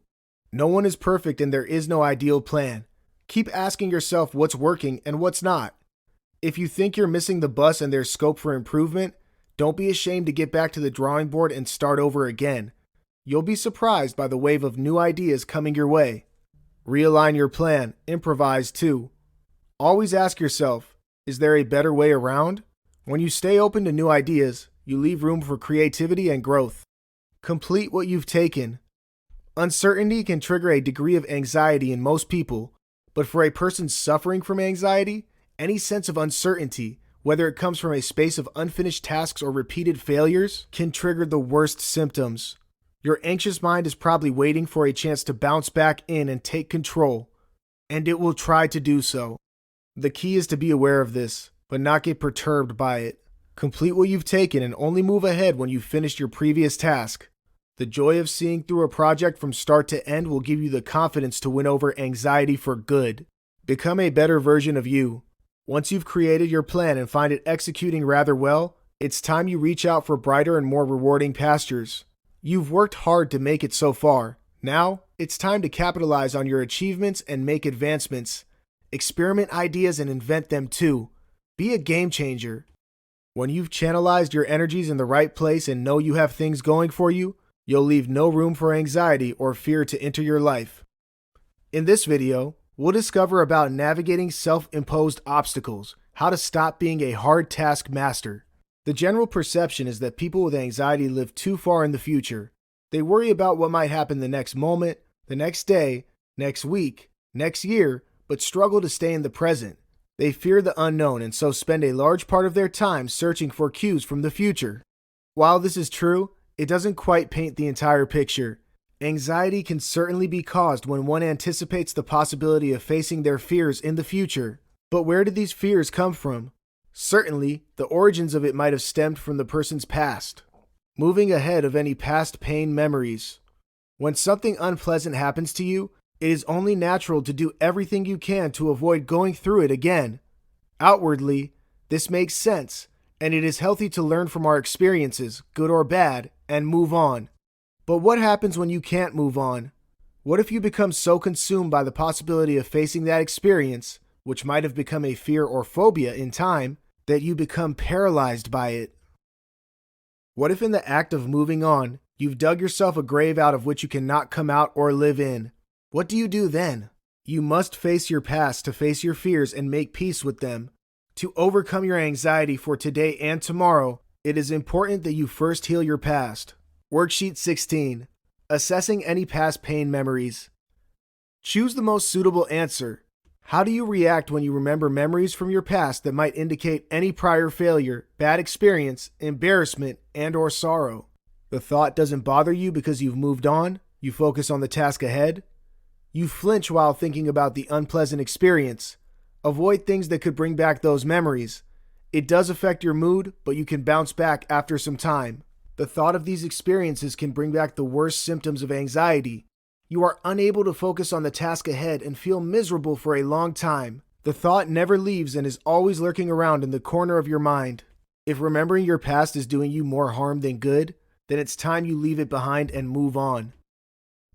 No one is perfect and there is no ideal plan. Keep asking yourself what's working and what's not. If you think you're missing the bus and there's scope for improvement, don't be ashamed to get back to the drawing board and start over again. You'll be surprised by the wave of new ideas coming your way. Realign your plan. Improvise too. Always ask yourself, is there a better way around? When you stay open to new ideas, you leave room for creativity and growth. Complete what you've taken. Uncertainty can trigger a degree of anxiety in most people, but for a person suffering from anxiety, any sense of uncertainty, whether it comes from a space of unfinished tasks or repeated failures, can trigger the worst symptoms. Your anxious mind is probably waiting for a chance to bounce back in and take control, and it will try to do so. The key is to be aware of this, but not get perturbed by it. Complete what you've taken and only move ahead when you've finished your previous task. The joy of seeing through a project from start to end will give you the confidence to win over anxiety for good. Become a better version of you. Once you've created your plan and find it executing rather well, it's time you reach out for brighter and more rewarding pastures. You've worked hard to make it so far. Now, it's time to capitalize on your achievements and make advancements. Experiment ideas and invent them too. Be a game changer. When you've channelized your energies in the right place and know you have things going for you, you'll leave no room for anxiety or fear to enter your life. In this video, we'll discover about navigating self-imposed obstacles, how to stop being a hard task master. The general perception is that people with anxiety live too far in the future. They worry about what might happen the next moment, the next day, next week, next year, but struggle to stay in the present. They fear the unknown and so spend a large part of their time searching for cues from the future. While this is true, it doesn't quite paint the entire picture. Anxiety can certainly be caused when one anticipates the possibility of facing their fears in the future. But where did these fears come from? Certainly, the origins of it might have stemmed from the person's past. Moving ahead of any past pain memories. When something unpleasant happens to you, it is only natural to do everything you can to avoid going through it again. Outwardly, this makes sense, and it is healthy to learn from our experiences, good or bad, and move on. But what happens when you can't move on? What if you become so consumed by the possibility of facing that experience, which might have become a fear or phobia in time, that you become paralyzed by it? What if in the act of moving on, you've dug yourself a grave out of which you cannot come out or live in? What do you do then? You must face your past to face your fears and make peace with them. To overcome your anxiety for today and tomorrow, it is important that you first heal your past. Worksheet 16. Assessing any past pain memories. Choose the most suitable answer. How do you react when you remember memories from your past that might indicate any prior failure, bad experience, embarrassment, and/or sorrow? The thought doesn't bother you because you've moved on. You focus on the task ahead. You flinch while thinking about the unpleasant experience. Avoid things that could bring back those memories. It does affect your mood, but you can bounce back after some time. The thought of these experiences can bring back the worst symptoms of anxiety. You are unable to focus on the task ahead and feel miserable for a long time. The thought never leaves and is always lurking around in the corner of your mind. If remembering your past is doing you more harm than good, then it's time you leave it behind and move on.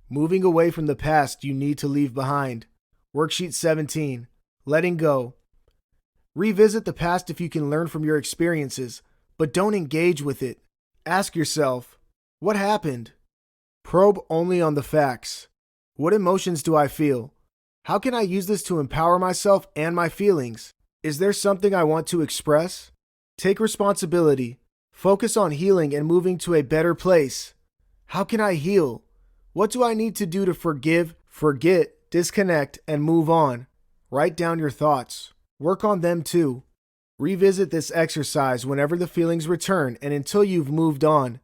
Moving away from the past you need to leave behind. Worksheet 17. Letting go. Revisit the past if you can learn from your experiences, but don't engage with it. Ask yourself, what happened? Probe only on the facts. What emotions do I feel? How can I use this to empower myself and my feelings? Is there something I want to express? Take responsibility. Focus on healing and moving to a better place. How can I heal? What do I need to do to forgive, forget, disconnect, and move on? Write down your thoughts. Work on them too. Revisit this exercise whenever the feelings return and until you've moved on.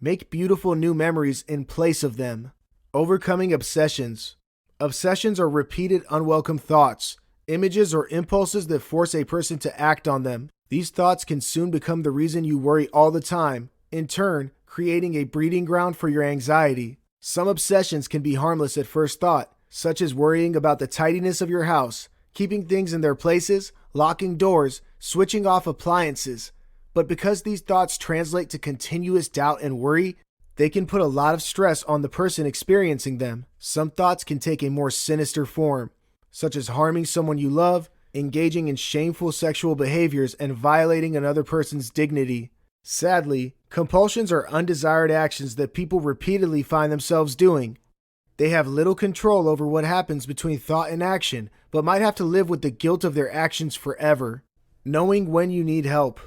Make beautiful new memories in place of them. Overcoming obsessions. Obsessions are repeated unwelcome thoughts, images, or impulses that force a person to act on them. These thoughts can soon become the reason you worry all the time, in turn, creating a breeding ground for your anxiety. Some obsessions can be harmless at first thought, such as worrying about the tidiness of your house, keeping things in their places, locking doors, switching off appliances. But because these thoughts translate to continuous doubt and worry, they can put a lot of stress on the person experiencing them. Some thoughts can take a more sinister form, such as harming someone you love, engaging in shameful sexual behaviors, and violating another person's dignity. Sadly, compulsions are undesired actions that people repeatedly find themselves doing. They have little control over what happens between thought and action, but might have to live with the guilt of their actions forever. Knowing when you need help.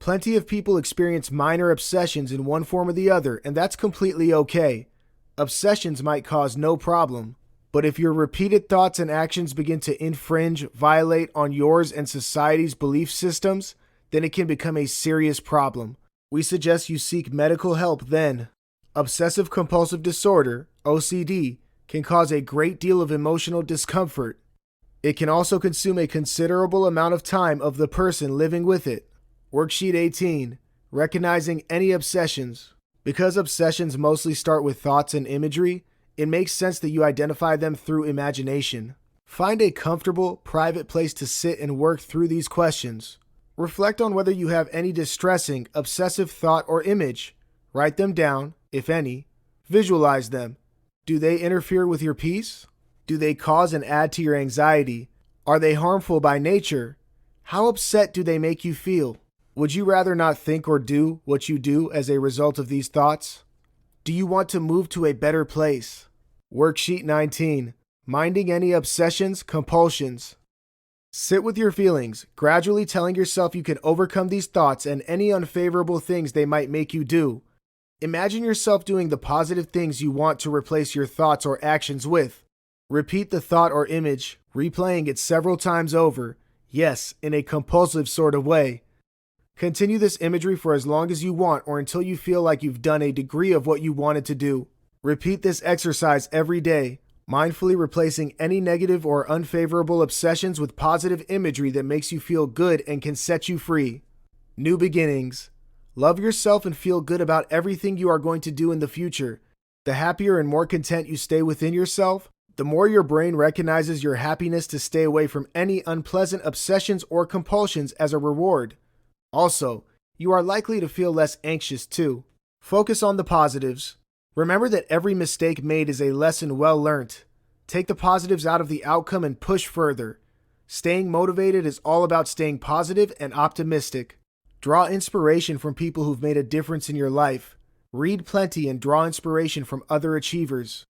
Plenty of people experience minor obsessions in one form or the other, and that's completely okay. Obsessions might cause no problem, but if your repeated thoughts and actions begin to infringe, violate on yours and society's belief systems, then it can become a serious problem. We suggest you seek medical help then. Obsessive compulsive disorder, OCD, can cause a great deal of emotional discomfort. It can also consume a considerable amount of time of the person living with it. Worksheet 18. Recognizing any obsessions. Because obsessions mostly start with thoughts and imagery, it makes sense that you identify them through imagination. Find a comfortable, private place to sit and work through these questions. Reflect on whether you have any distressing, obsessive thought or image. Write them down, if any. Visualize them. Do they interfere with your peace? Do they cause and add to your anxiety? Are they harmful by nature? How upset do they make you feel? Would you rather not think or do what you do as a result of these thoughts? Do you want to move to a better place? Worksheet 19. Minding any obsessions, compulsions. Sit with your feelings, gradually telling yourself you can overcome these thoughts and any unfavorable things they might make you do. Imagine yourself doing the positive things you want to replace your thoughts or actions with. Repeat the thought or image, replaying it several times over, yes, in a compulsive sort of way. Continue this imagery for as long as you want or until you feel like you've done a degree of what you wanted to do. Repeat this exercise every day, mindfully replacing any negative or unfavorable obsessions with positive imagery that makes you feel good and can set you free. New beginnings. Love yourself and feel good about everything you are going to do in the future. The happier and more content you stay within yourself, the more your brain recognizes your happiness to stay away from any unpleasant obsessions or compulsions as a reward. Also, you are likely to feel less anxious too. Focus on the positives. Remember that every mistake made is a lesson well learnt. Take the positives out of the outcome and push further. Staying motivated is all about staying positive and optimistic. Draw inspiration from people who've made a difference in your life. Read plenty and draw inspiration from other achievers.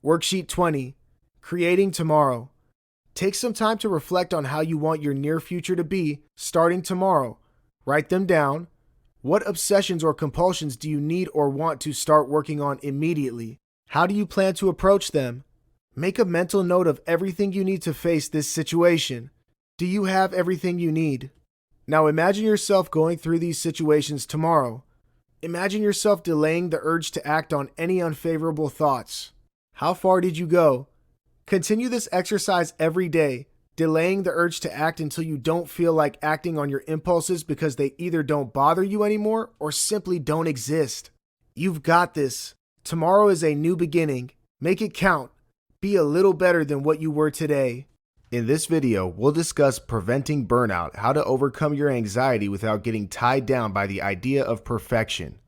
Worksheet 20. Creating tomorrow. Take some time to reflect on how you want your near future to be starting tomorrow. Write them down. What obsessions or compulsions do you need or want to start working on immediately? How do you plan to approach them? Make a mental note of everything you need to face this situation. Do you have everything you need? Now imagine yourself going through these situations tomorrow. Imagine yourself delaying the urge to act on any unfavorable thoughts. How far did you go? Continue this exercise every day, delaying the urge to act until you don't feel like acting on your impulses because they either don't bother you anymore or simply don't exist. You've got this. Tomorrow is a new beginning. Make it count. Be a little better than what you were today. In this video, we'll discuss preventing burnout, how to overcome your anxiety without getting tied down by the idea of perfection.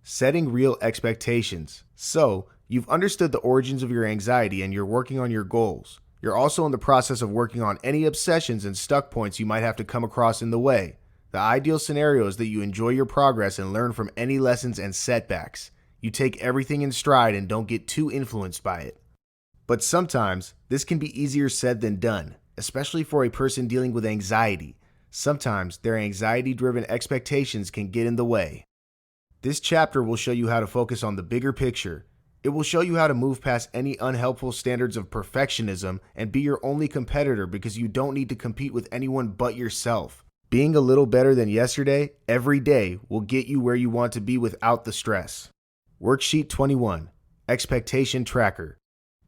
Setting real expectations. So, you've understood the origins of your anxiety and you're working on your goals. You're also in the process of working on any obsessions and stuck points you might have to come across in the way. The ideal scenario is that you enjoy your progress and learn from any lessons and setbacks. You take everything in stride and don't get too influenced by it. But sometimes, this can be easier said than done, especially for a person dealing with anxiety. Sometimes, their anxiety-driven expectations can get in the way. This chapter will show you how to focus on the bigger picture. It will show you how to move past any unhelpful standards of perfectionism and be your only competitor because you don't need to compete with anyone but yourself. Being a little better than yesterday, every day, will get you where you want to be without the stress. Worksheet 21. Expectation Tracker.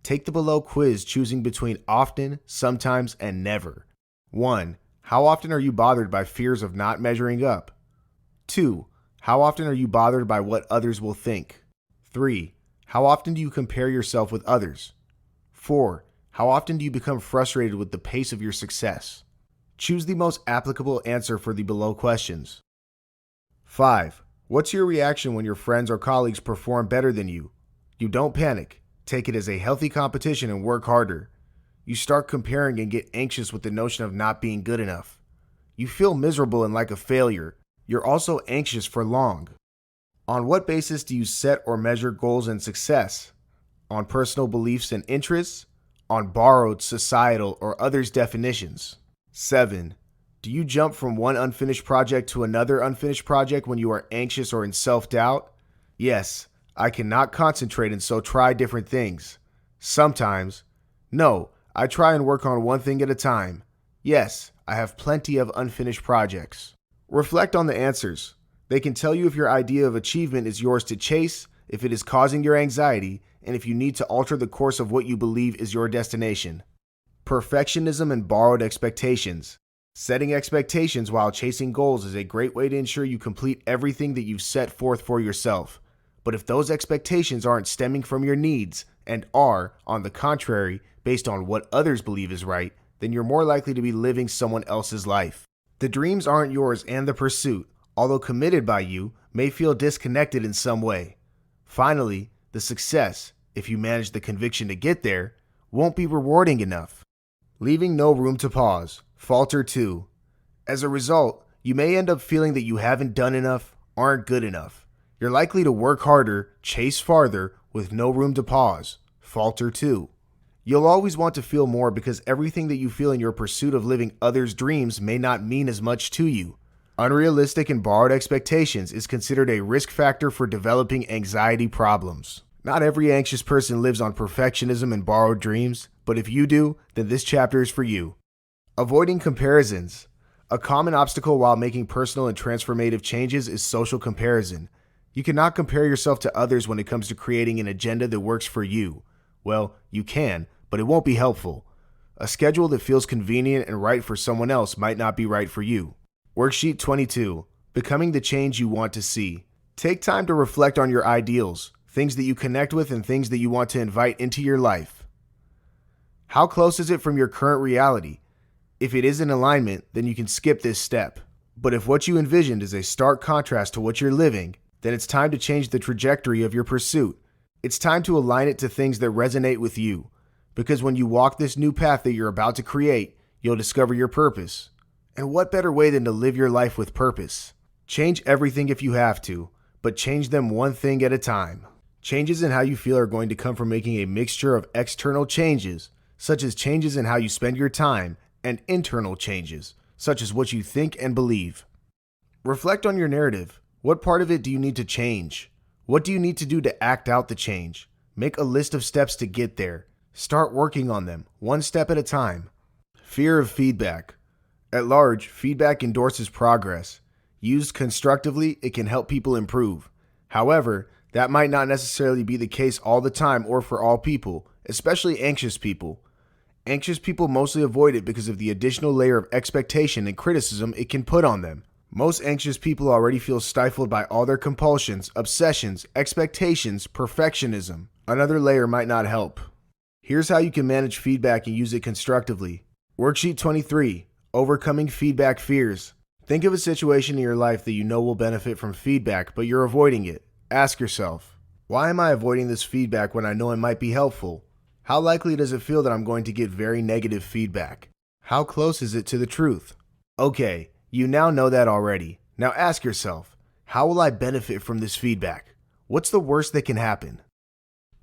Take the below quiz choosing between often, sometimes, and never. 1. How often are you bothered by fears of not measuring up? 2. How often are you bothered by what others will think? 3. How often do you compare yourself with others? 4. How often do you become frustrated with the pace of your success? Choose the most applicable answer for the below questions. 5. What's your reaction when your friends or colleagues perform better than you? You don't panic. Take it as a healthy competition and work harder. You start comparing and get anxious with the notion of not being good enough. You feel miserable and like a failure. You're also anxious for long. On what basis do you set or measure goals and success? On personal beliefs and interests? On borrowed, societal, or others' definitions? 7. Do you jump from one unfinished project to another unfinished project when you are anxious or in self-doubt? Yes, I cannot concentrate and so try different things. Sometimes. No, I try and work on one thing at a time. Yes, I have plenty of unfinished projects. Reflect on the answers. They can tell you if your idea of achievement is yours to chase, if it is causing your anxiety, and if you need to alter the course of what you believe is your destination. Perfectionism and borrowed expectations. Setting expectations while chasing goals is a great way to ensure you complete everything that you've set forth for yourself. But if those expectations aren't stemming from your needs and are, on the contrary, based on what others believe is right, then you're more likely to be living someone else's life. The dreams aren't yours and the pursuit, although committed by you, may feel disconnected in some way. Finally, the success, if you manage the conviction to get there, won't be rewarding enough. Leaving no room to pause. Falter too. As a result, you may end up feeling that you haven't done enough, aren't good enough. You're likely to work harder, chase farther, with no room to pause. Falter too. You'll always want to feel more because everything that you feel in your pursuit of living others' dreams may not mean as much to you. Unrealistic and borrowed expectations is considered a risk factor for developing anxiety problems. Not every anxious person lives on perfectionism and borrowed dreams, but if you do, then this chapter is for you. Avoiding comparisons. A common obstacle while making personal and transformative changes is social comparison. You cannot compare yourself to others when it comes to creating an agenda that works for you. Well, you can, but it won't be helpful. A schedule that feels convenient and right for someone else might not be right for you. Worksheet 22. Becoming the change you want to see. Take time to reflect on your ideals, things that you connect with and things that you want to invite into your life. How close is it from your current reality? If it is in alignment, then you can skip this step. But if what you envisioned is a stark contrast to what you're living, then it's time to change the trajectory of your pursuit. It's time to align it to things that resonate with you. Because when you walk this new path that you're about to create, you'll discover your purpose. And what better way than to live your life with purpose? Change everything if you have to, but change them one thing at a time. Changes in how you feel are going to come from making a mixture of external changes, such as changes in how you spend your time, and internal changes, such as what you think and believe. Reflect on your narrative. What part of it do you need to change? What do you need to do to act out the change? Make a list of steps to get there. Start working on them, one step at a time. Fear of feedback. At large, feedback endorses progress. Used constructively, it can help people improve. However, that might not necessarily be the case all the time or for all people, especially anxious people. Anxious people mostly avoid it because of the additional layer of expectation and criticism it can put on them. Most anxious people already feel stifled by all their compulsions, obsessions, expectations, perfectionism. Another layer might not help. Here's how you can manage feedback and use it constructively. Worksheet 23. Overcoming feedback fears. Think of a situation in your life that you know will benefit from feedback, but you're avoiding it. Ask yourself, why am I avoiding this feedback when I know it might be helpful? How likely does it feel that I'm going to get very negative feedback? How close is it to the truth? Okay, you now know that already. Now ask yourself, how will I benefit from this feedback? What's the worst that can happen?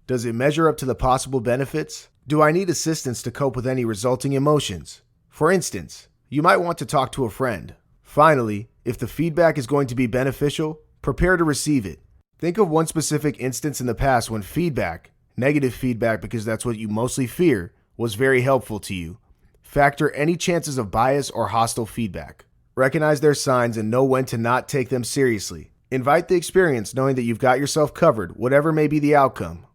Does it measure up to the possible benefits? Do I need assistance to cope with any resulting emotions? For instance, you might want to talk to a friend. Finally, if the feedback is going to be beneficial, prepare to receive it. Think of one specific instance in the past when feedback, negative feedback because that's what you mostly fear, was very helpful to you. Factor any chances of bias or hostile feedback. Recognize their signs and know when to not take them seriously. Invite the experience knowing that you've got yourself covered, whatever may be the outcome.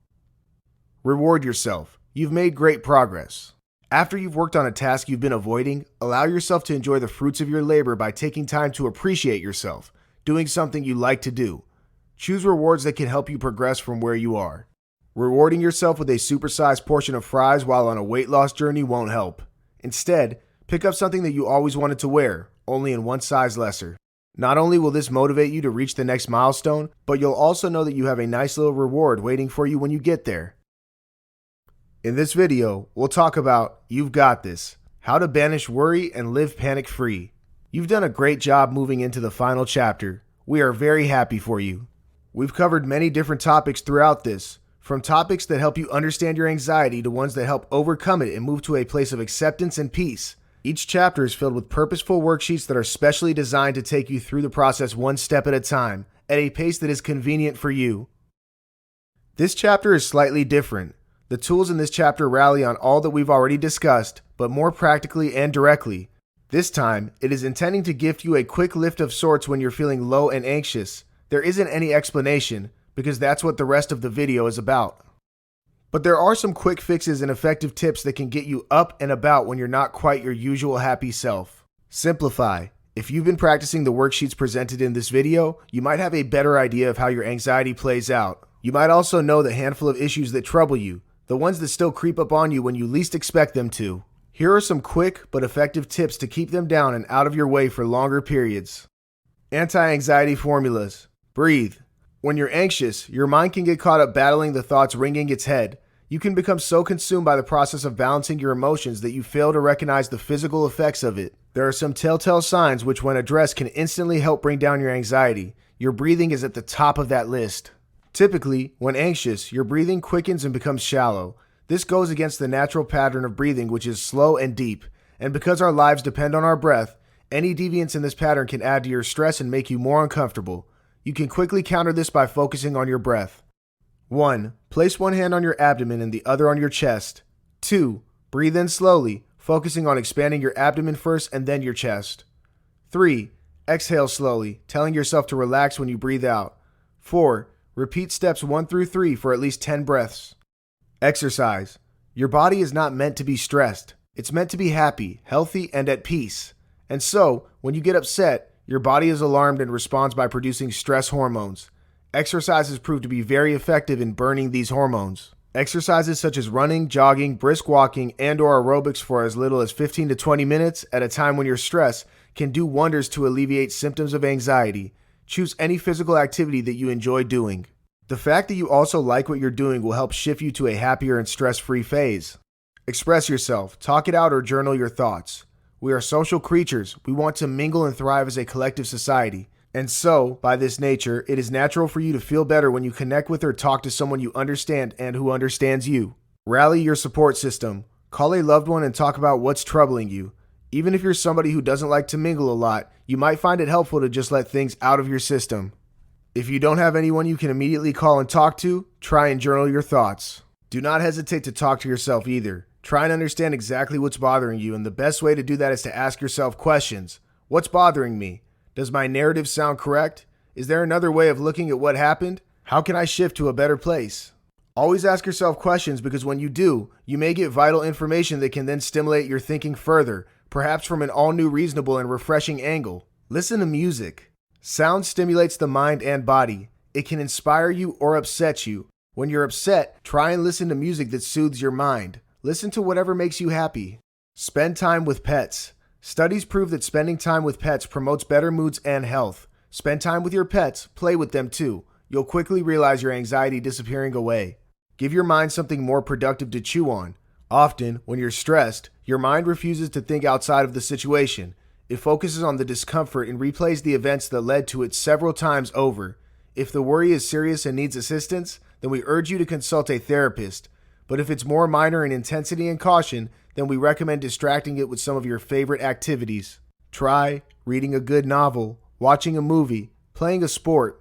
Reward yourself. You've made great progress. After you've worked on a task you've been avoiding, allow yourself to enjoy the fruits of your labor by taking time to appreciate yourself, doing something you like to do. Choose rewards that can help you progress from where you are. Rewarding yourself with a supersized portion of fries while on a weight loss journey won't help. Instead, pick up something that you always wanted to wear, only in one size lesser. Not only will this motivate you to reach the next milestone, but you'll also know that you have a nice little reward waiting for you when you get there. In this video, we'll talk about You've Got This, how to banish worry and live panic-free. You've done a great job moving into the final chapter. We are very happy for you. We've covered many different topics throughout this, from topics that help you understand your anxiety to ones that help overcome it and move to a place of acceptance and peace. Each chapter is filled with purposeful worksheets that are specially designed to take you through the process one step at a time, at a pace that is convenient for you. This chapter is slightly different. The tools in this chapter rally on all that we've already discussed, but more practically and directly. This time, it is intending to gift you a quick lift of sorts when you're feeling low and anxious. There isn't any explanation, because that's what the rest of the video is about. But there are some quick fixes and effective tips that can get you up and about when you're not quite your usual happy self. Simplify. If you've been practicing the worksheets presented in this video, you might have a better idea of how your anxiety plays out. You might also know the handful of issues that trouble you, the ones that still creep up on you when you least expect them to. Here are some quick but effective tips to keep them down and out of your way for longer periods. Anti-anxiety formulas. Breathe. When you're anxious, your mind can get caught up battling the thoughts ringing its head. You can become so consumed by the process of balancing your emotions that you fail to recognize the physical effects of it. There are some telltale signs which, when addressed, can instantly help bring down your anxiety. Your breathing is at the top of that list. Typically, when anxious, your breathing quickens and becomes shallow. This goes against the natural pattern of breathing, which is slow and deep. And because our lives depend on our breath, any deviance in this pattern can add to your stress and make you more uncomfortable. You can quickly counter this by focusing on your breath. 1. Place one hand on your abdomen and the other on your chest. 2. Breathe in slowly, focusing on expanding your abdomen first and then your chest. 3. Exhale slowly, telling yourself to relax when you breathe out. 4. Repeat steps 1 through 3 for at least 10 breaths. Exercise. Your body is not meant to be stressed. It's meant to be happy, healthy, and at peace. And so, when you get upset, your body is alarmed and responds by producing stress hormones. Exercises prove to be very effective in burning these hormones. Exercises such as running, jogging, brisk walking, and/or aerobics for as little as 15 to 20 minutes at a time when you're stressed can do wonders to alleviate symptoms of anxiety. Choose any physical activity that you enjoy doing. The fact that you also like what you're doing will help shift you to a happier and stress-free phase. Express yourself, talk it out, or journal your thoughts. We are social creatures. We want to mingle and thrive as a collective society. And so, by this nature, it is natural for you to feel better when you connect with or talk to someone you understand and who understands you. Rally your support system. Call a loved one and talk about what's troubling you. Even if you're somebody who doesn't like to mingle a lot, you might find it helpful to just let things out of your system. If you don't have anyone you can immediately call and talk to, try and journal your thoughts. Do not hesitate to talk to yourself either. Try and understand exactly what's bothering you, and the best way to do that is to ask yourself questions. What's bothering me? Does my narrative sound correct? Is there another way of looking at what happened? How can I shift to a better place? Always ask yourself questions, because when you do, you may get vital information that can then stimulate your thinking further, perhaps from an all-new, reasonable, and refreshing angle. Listen to music. Sound stimulates the mind and body. It can inspire you or upset you. When you're upset, try and listen to music that soothes your mind. Listen to whatever makes you happy. Spend time with pets. Studies prove that spending time with pets promotes better moods and health. Spend time with your pets, play with them too. You'll quickly realize your anxiety disappearing away. Give your mind something more productive to chew on. Often, when you're stressed, your mind refuses to think outside of the situation. It focuses on the discomfort and replays the events that led to it several times over. If the worry is serious and needs assistance, then we urge you to consult a therapist. But if it's more minor in intensity and caution, then we recommend distracting it with some of your favorite activities. Try reading a good novel, watching a movie, playing a sport,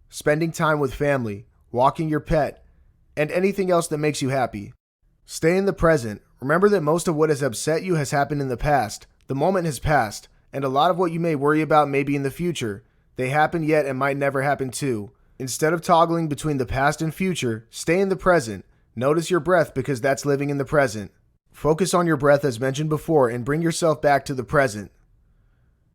spending time with family, walking your pet, and anything else that makes you happy. Stay in the present. Remember that most of what has upset you has happened in the past. The moment has passed, and a lot of what you may worry about may be in the future. They happened yet and might never happen too. Instead of toggling between the past and future, stay in the present. Notice your breath, because that's living in the present. Focus on your breath as mentioned before and bring yourself back to the present.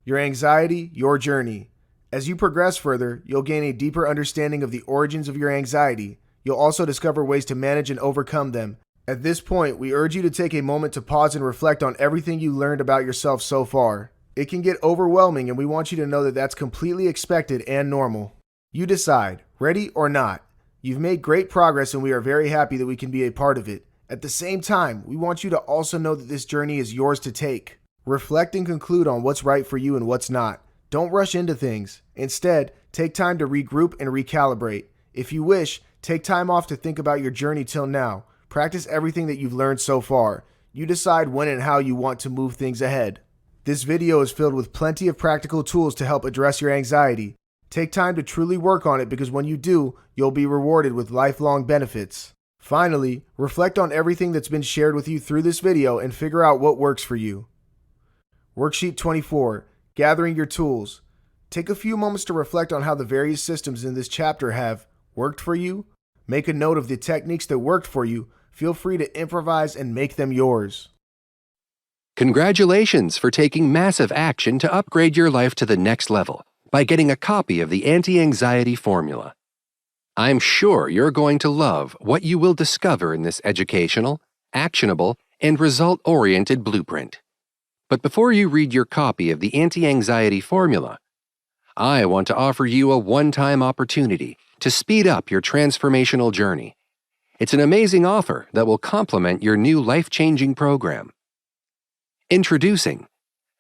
Your anxiety, your journey. As you progress further, you'll gain a deeper understanding of the origins of your anxiety. You'll also discover ways to manage and overcome them. At this point, we urge you to take a moment to pause and reflect on everything you learned about yourself so far. It can get overwhelming, and we want you to know that that's completely expected and normal. You decide, ready or not. You've made great progress, and we are very happy that we can be a part of it. At the same time, we want you to also know that this journey is yours to take. Reflect and conclude on what's right for you and what's not. Don't rush into things. Instead, take time to regroup and recalibrate. If you wish, take time off to think about your journey till now. Practice everything that you've learned so far. You decide when and how you want to move things ahead. This video is filled with plenty of practical tools to help address your anxiety. Take time to truly work on it because when you do, you'll be rewarded with lifelong benefits. Finally, reflect on everything that's been shared with you through this video and figure out what works for you. Worksheet 24, Gathering Your Tools. Take a few moments to reflect on how the various systems in this chapter have worked for you. Make a note of the techniques that worked for you. Feel free to improvise and make them yours. Congratulations for taking massive action to upgrade your life to the next level by getting a copy of the Anti-Anxiety Formula. I'm sure you're going to love what you will discover in this educational, actionable, and result-oriented blueprint. But before you read your copy of the Anti-Anxiety Formula, I want to offer you a one-time opportunity to speed up your transformational journey. It's an amazing offer that will complement your new life-changing program. Introducing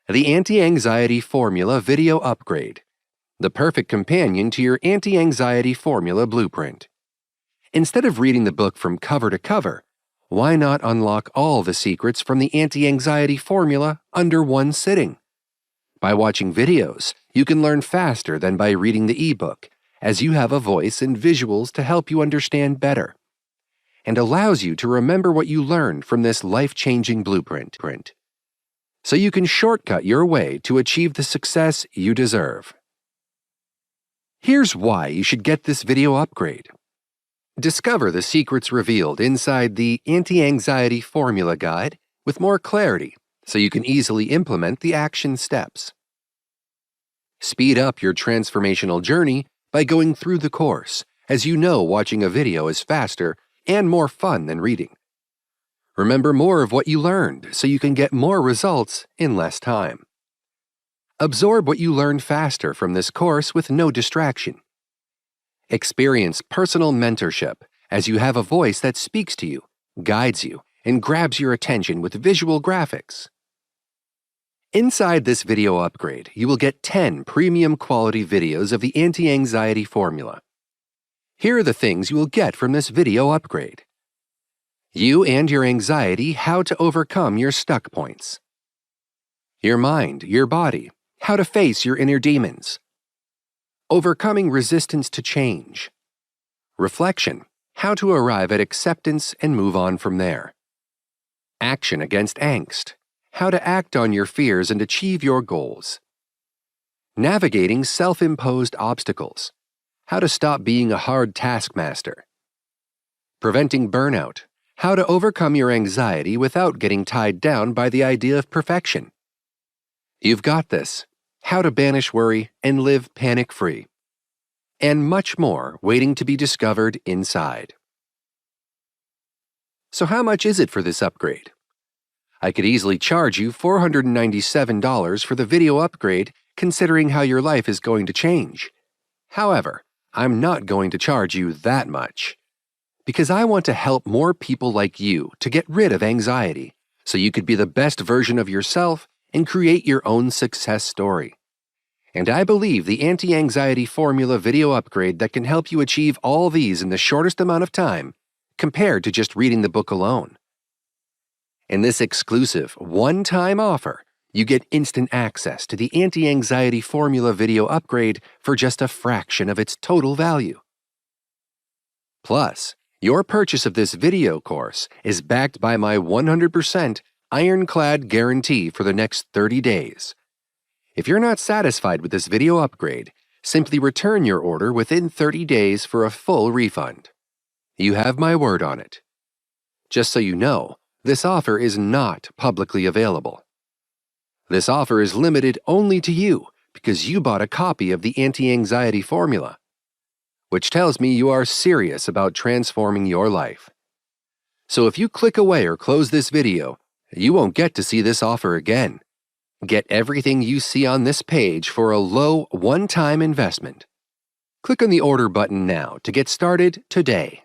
the Anti-Anxiety Formula Video Upgrade, the perfect companion to your Anti-Anxiety Formula Blueprint. Instead of reading the book from cover to cover, why not unlock all the secrets from the Anti-Anxiety Formula under one sitting? By watching videos, you can learn faster than by reading the ebook, as you have a voice and visuals to help you understand better, and allows you to remember what you learned from this life-changing blueprint, so you can shortcut your way to achieve the success you deserve. Here's why you should get this video upgrade. Discover the secrets revealed inside the Anti-Anxiety Formula Guide with more clarity so you can easily implement the action steps. Speed up your transformational journey by going through the course, as you know watching a video is faster and more fun than reading. Remember more of what you learned so you can get more results in less time. Absorb what you learned faster from this course with no distraction. Experience personal mentorship as you have a voice that speaks to you, guides you, and grabs your attention with visual graphics. Inside this video upgrade, you will get 10 premium quality videos of the Anti-Anxiety Formula. Here are the things you will get from this video upgrade. You and your anxiety, how to overcome your stuck points. Your mind, your body, how to face your inner demons. Overcoming resistance to change. Reflection, how to arrive at acceptance and move on from there. Action against angst, how to act on your fears and achieve your goals. Navigating self-imposed obstacles, how to stop being a hard taskmaster. Preventing burnout, how to overcome your anxiety without getting tied down by the idea of perfection. You've got this. How to banish worry and live panic-free. And much more waiting to be discovered inside. So how much is it for this upgrade? I could easily charge you $497 for the video upgrade considering how your life is going to change. However, I'm not going to charge you that much, because I want to help more people like you to get rid of anxiety so you could be the best version of yourself and create your own success story. And I believe the Anti-Anxiety Formula video upgrade that can help you achieve all these in the shortest amount of time compared to just reading the book alone. In this exclusive, one-time offer, you get instant access to the Anti-Anxiety Formula video upgrade for just a fraction of its total value. Plus, your purchase of this video course is backed by my 100% ironclad guarantee for the next 30 days. If you're not satisfied with this video upgrade, simply return your order within 30 days for a full refund. You have my word on it. Just so you know, this offer is not publicly available. This offer is limited only to you because you bought a copy of the Anti-Anxiety Formula, which tells me you are serious about transforming your life. So if you click away or close this video, you won't get to see this offer again. Get everything you see on this page for a low one-time investment. Click on the order button now to get started today.